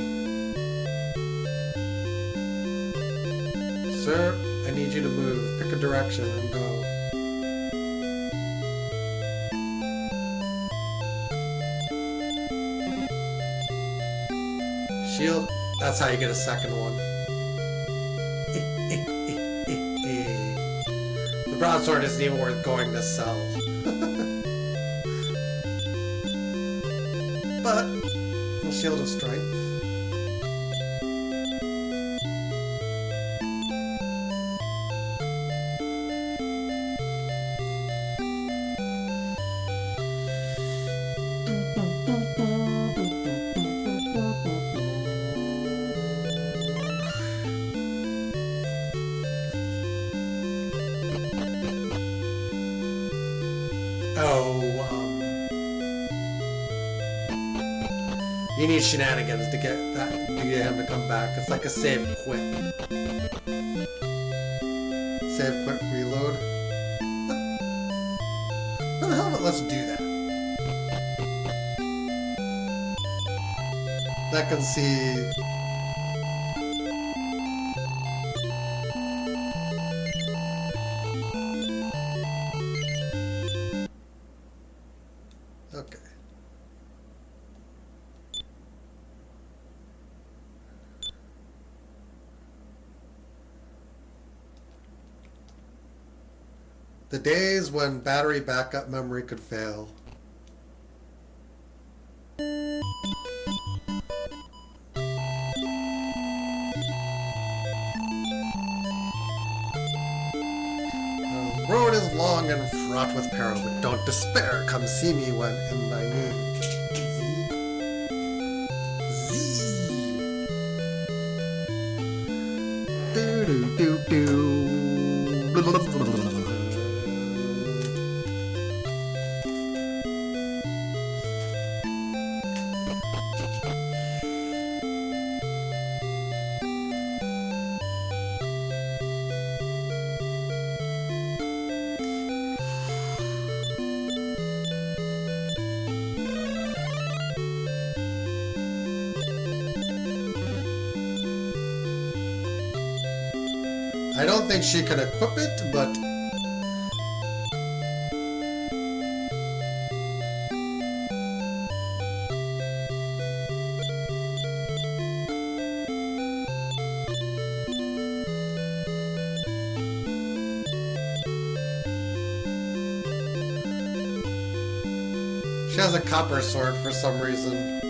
Speaker 1: Sir, I need you to move. Pick a direction and go. Shield. That's how you get a second one. The broadsword isn't even worth going to sell. But Shield of Strength. You need shenanigans to get him to come back. It's like a save quit. Save quit reload. What the hell of it? Let's do that. That can see. Okay. The days when battery backup memory could fail. The road is long and fraught with peril, but don't despair. Come see me when in thy need. Do do do do. I don't think she can equip it, but She has a copper sword for some reason.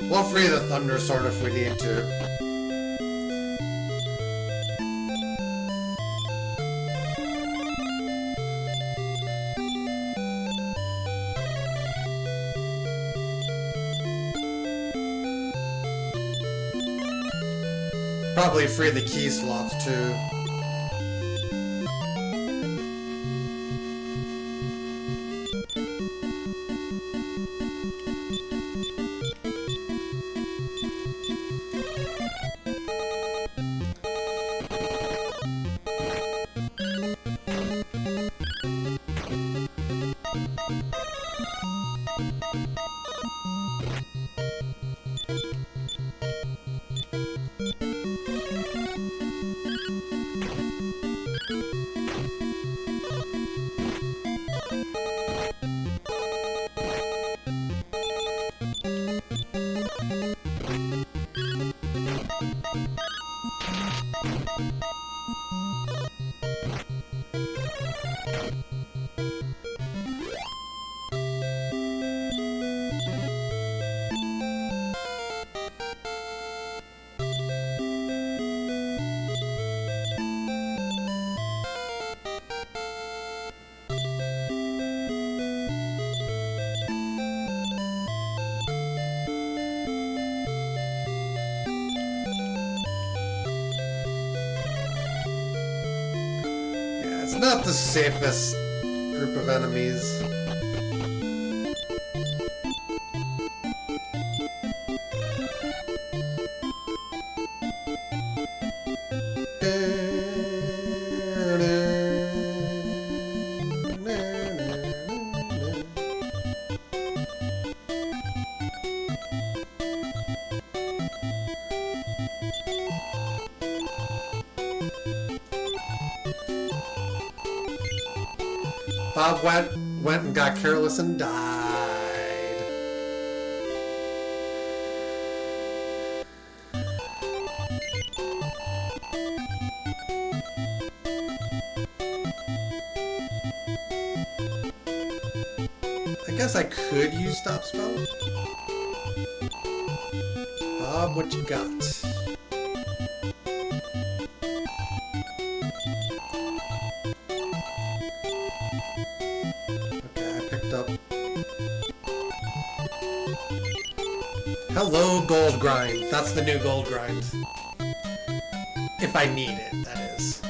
Speaker 1: We'll free the Thunder Sword if we need to. Probably free the key slots too. It's not the safest group of enemies. Bob went and got careless and died. I guess I could use stop spell. Bob, what you got? Hello, gold grind. That's the new gold grind. If I need it, that is.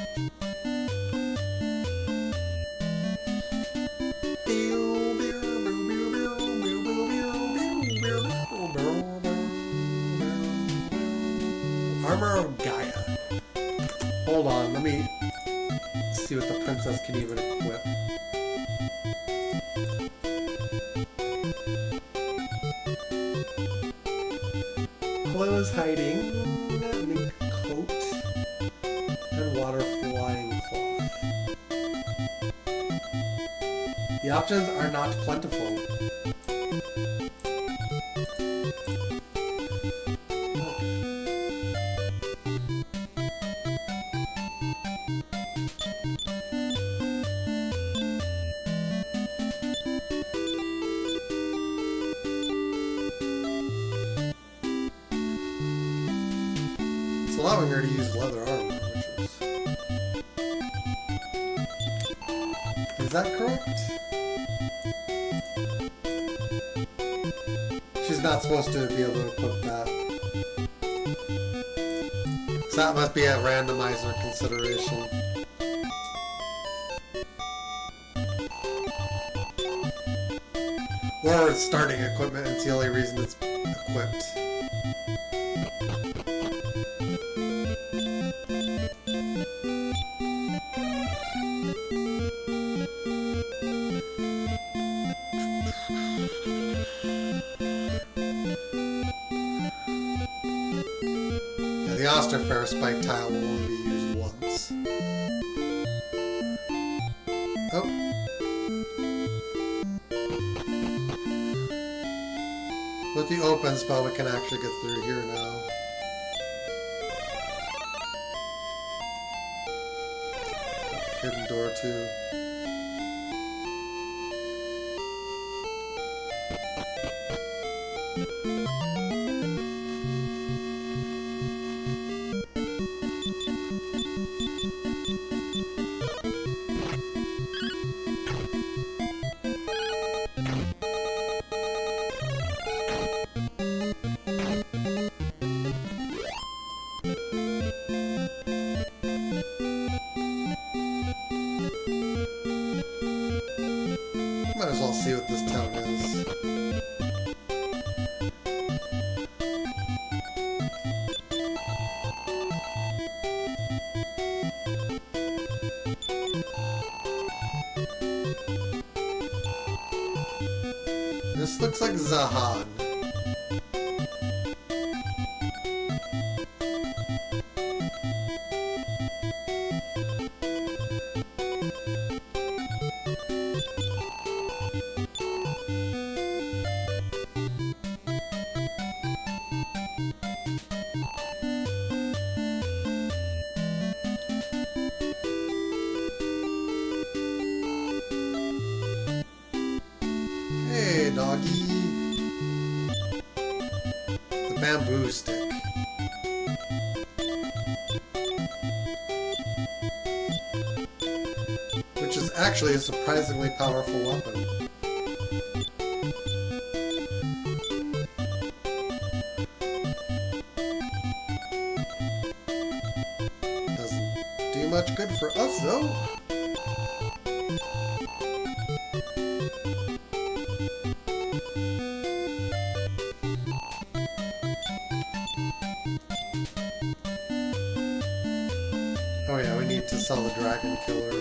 Speaker 1: Armor of Gaia. Hold on, let me see what the princess can even equip. Clothes hiding, mink coat, and water flying cloth. The options are not plentiful. It's allowing her to use leather armor, which is that correct? She's not supposed to be able to equip that. So that must be a randomizer consideration. Or it's starting equipment, it's the only reason it's equipped. The Osterfair spike tile will only be used once. With the open spell, we can actually get through here now. Hidden door too. Might as well see what this town is. This looks like Zahan. Hey, doggy. The bamboo stick. Which is actually a surprisingly powerful weapon. Doesn't do much good for us, though. Oh yeah, we need to sell the dragon killer.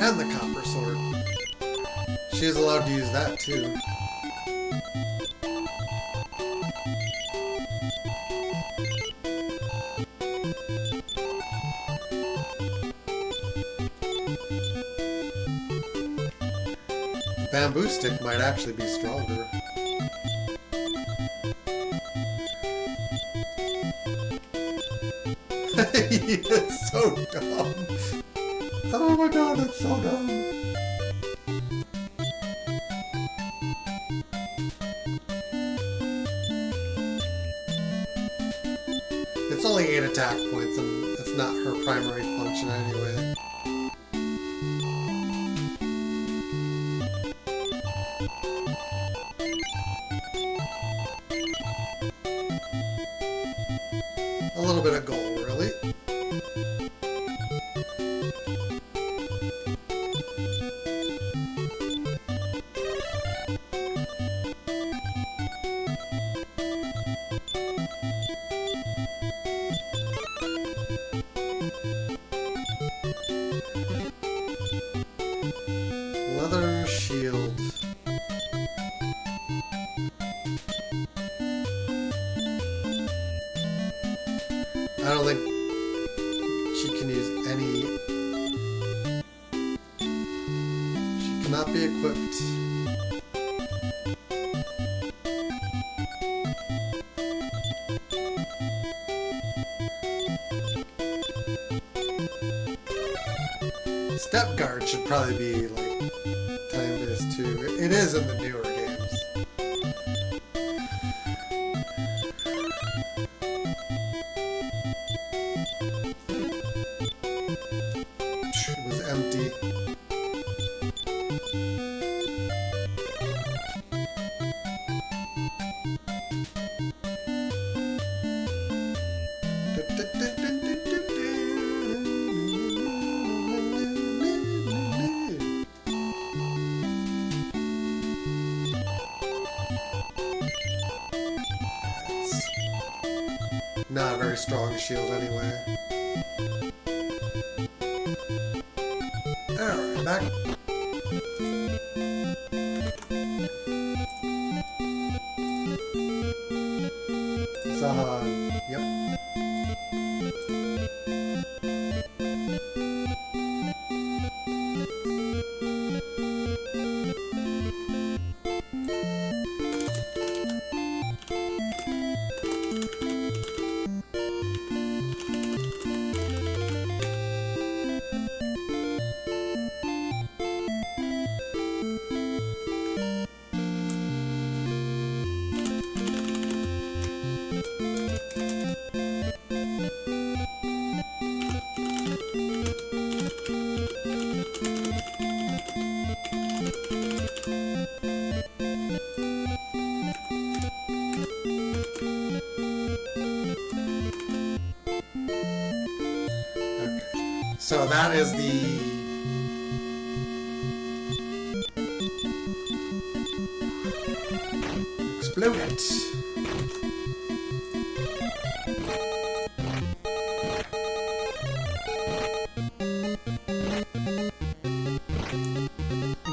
Speaker 1: And the copper sword. She is allowed to use that too. The bamboo stick might actually be stronger. It's so dumb. Oh my god, that's so dumb. It's only 8 attack points and it's not her primary function anyway. A little bit of gold, really. Leather shield. I don't think she can use any. She cannot be equipped. Step guard should probably be like time-based too. It is in the newer games. It was empty. Not a very strong shield anyway. Alright, back. Zahan, yep. So that is the... Explode it.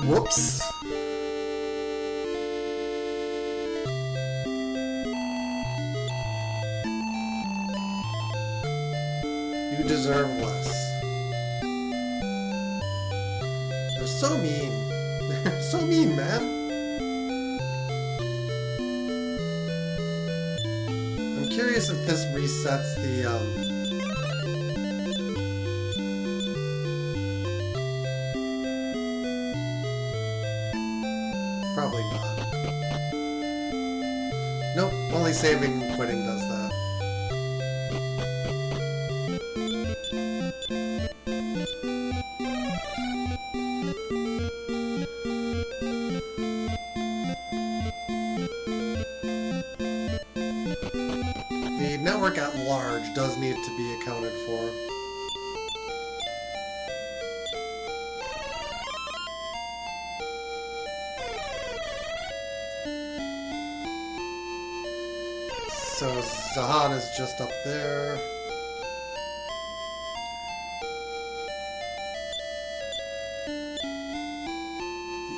Speaker 1: Whoops. You deserve less. They're so mean. They're so mean, man. I'm curious if this resets the, Probably not. Nope, only saving and quitting does that. The network at large does need to be accounted for. So Zahan is just up there.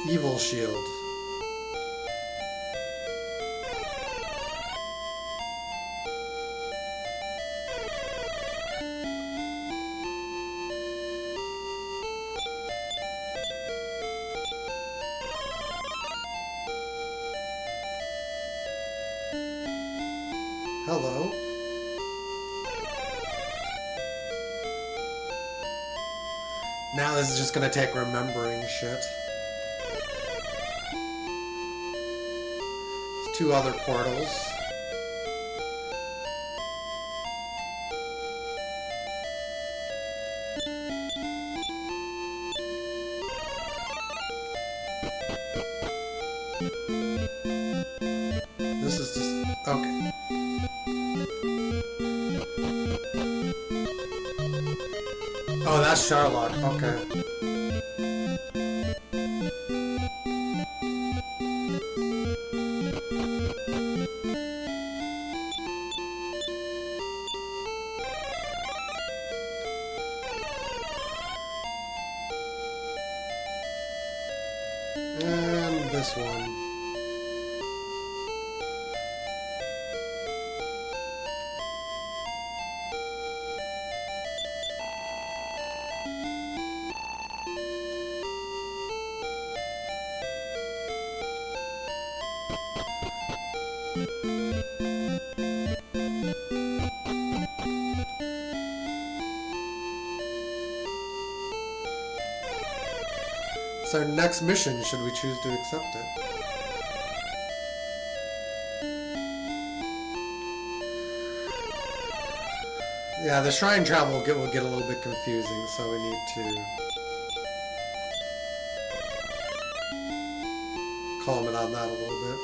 Speaker 1: The evil shield. Hello. Now this is just gonna take remembering shit. There's two other portals. This is just... okay. Oh, that's Charlotte. Okay. And this one. It's our next mission, should we choose to accept it. Yeah, the shrine travel will get a little bit confusing, so we need to comment on that a little bit.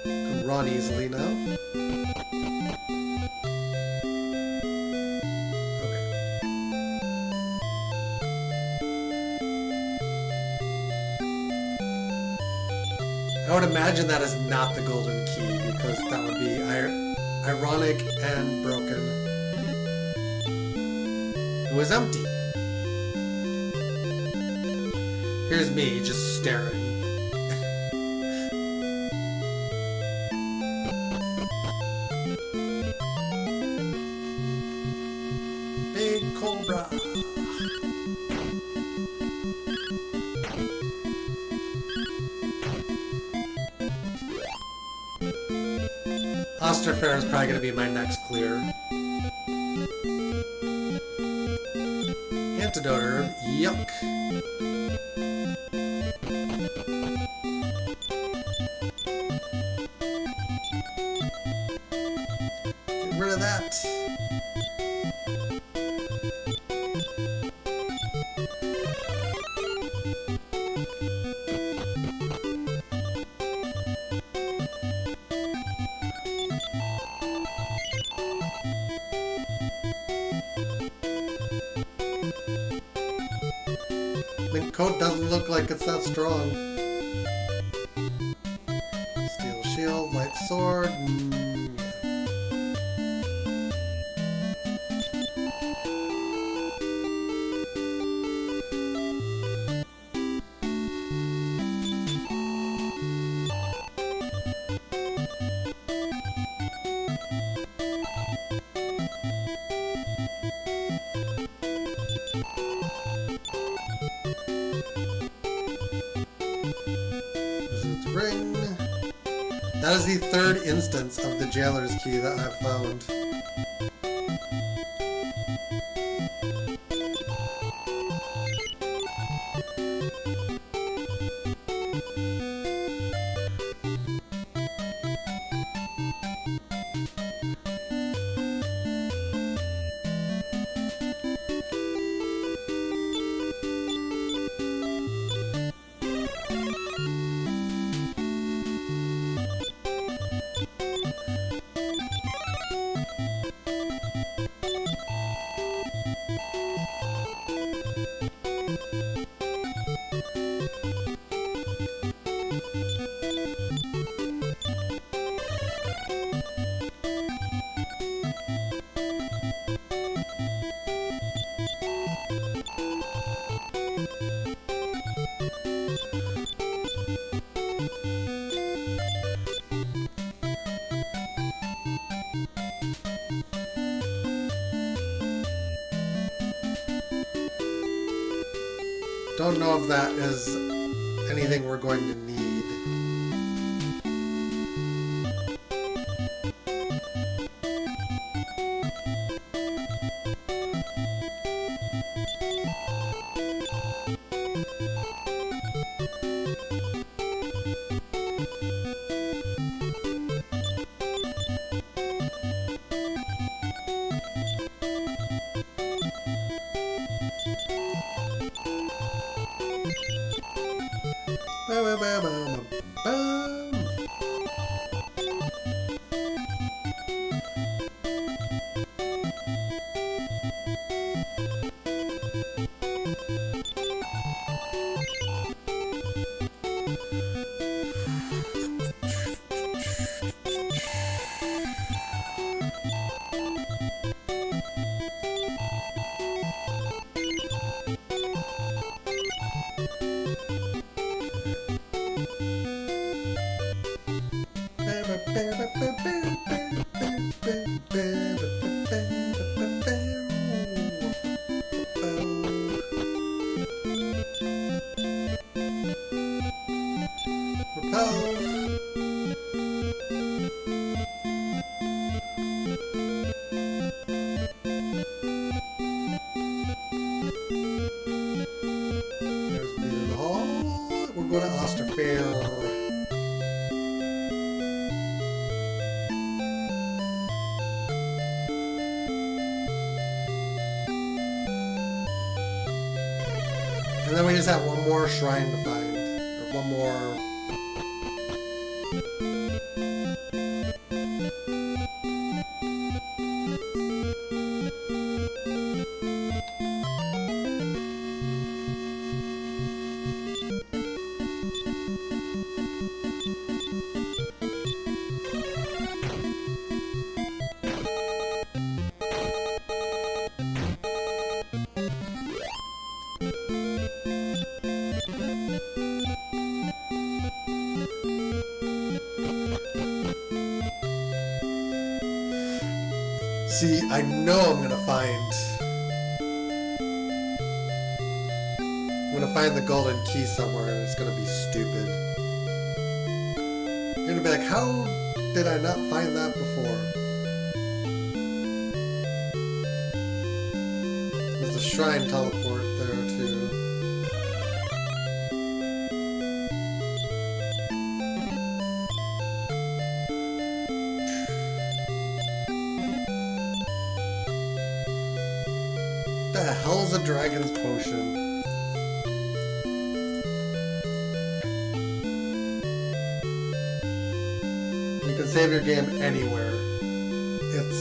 Speaker 1: Can run easily now. I would imagine that is not the golden key, because that would be ironic and broken. It was empty. Here's me just staring. Big Cobra. Osterfair is probably going to be my next clear. Antidote herb. Yuck. Get rid of that. Mint coat doesn't look like it's that strong. Steel shield, light sword. Wizard's ring. That is the third instance of the jailer's key that I've found. Don't know if that is anything we're going to need. Go to Osterfair. And then we just have one more shrine to find, or one more. See, I know I'm gonna find the golden key somewhere, and it's gonna be stupid. You're gonna be like, how did I not find that before? There's a shrine teleport there too. What the hell's a dragon's potion? You can save your game anywhere. It's...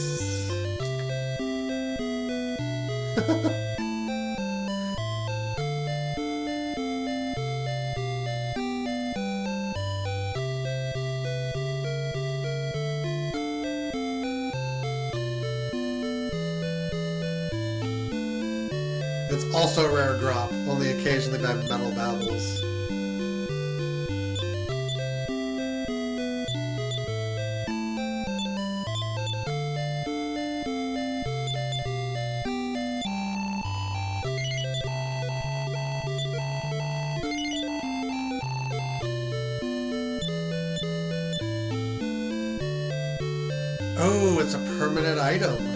Speaker 1: It's also a rare drop, only occasionally by Metal Babbles. Oh, it's a permanent item.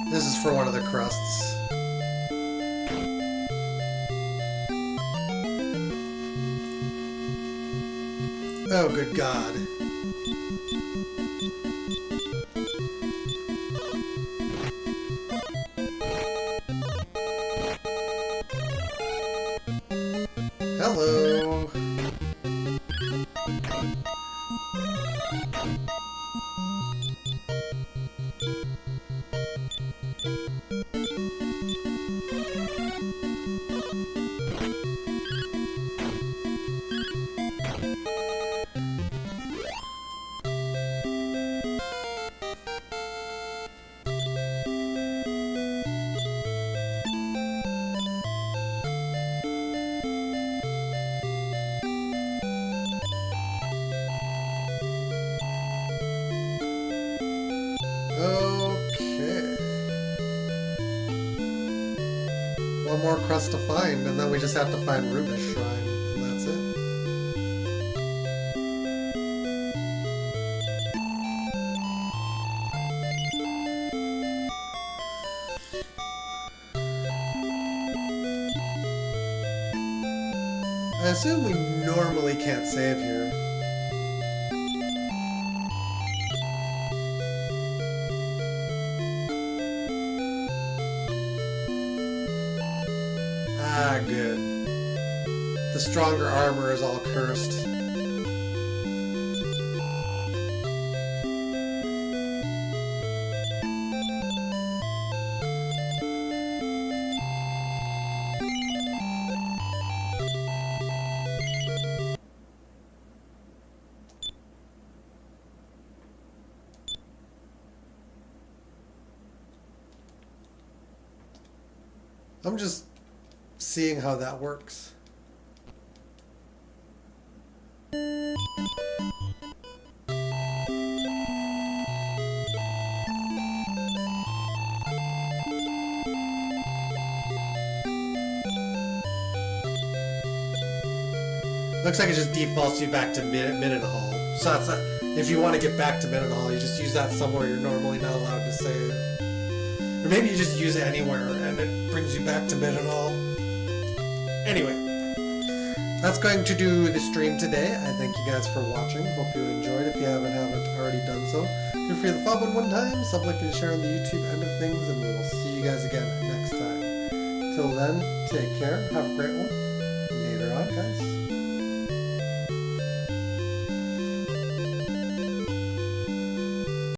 Speaker 1: This is for one of the crusts. Oh, good God. Hello. Okay. One more crust to find, and then we just have to find Rubish Shrine, and that's it. I assume we normally can't save here. Ah, good. The stronger armor is all cursed. I'm just seeing how that works. Looks like it just defaults you back to Mendenhall. So that's not, if you want to get back to Mendenhall, you just use that somewhere you're normally not allowed to save. Or maybe you just use it anywhere and it brings you back to Mendenhall. Anyway, that's going to do the stream today. I thank you guys for watching. Hope you enjoyed. If you haven't already done so, feel free to follow one time, sub-like and share on the YouTube end of things, and we will see you guys again next time. Till then, take care. Have a great one. Later on, guys.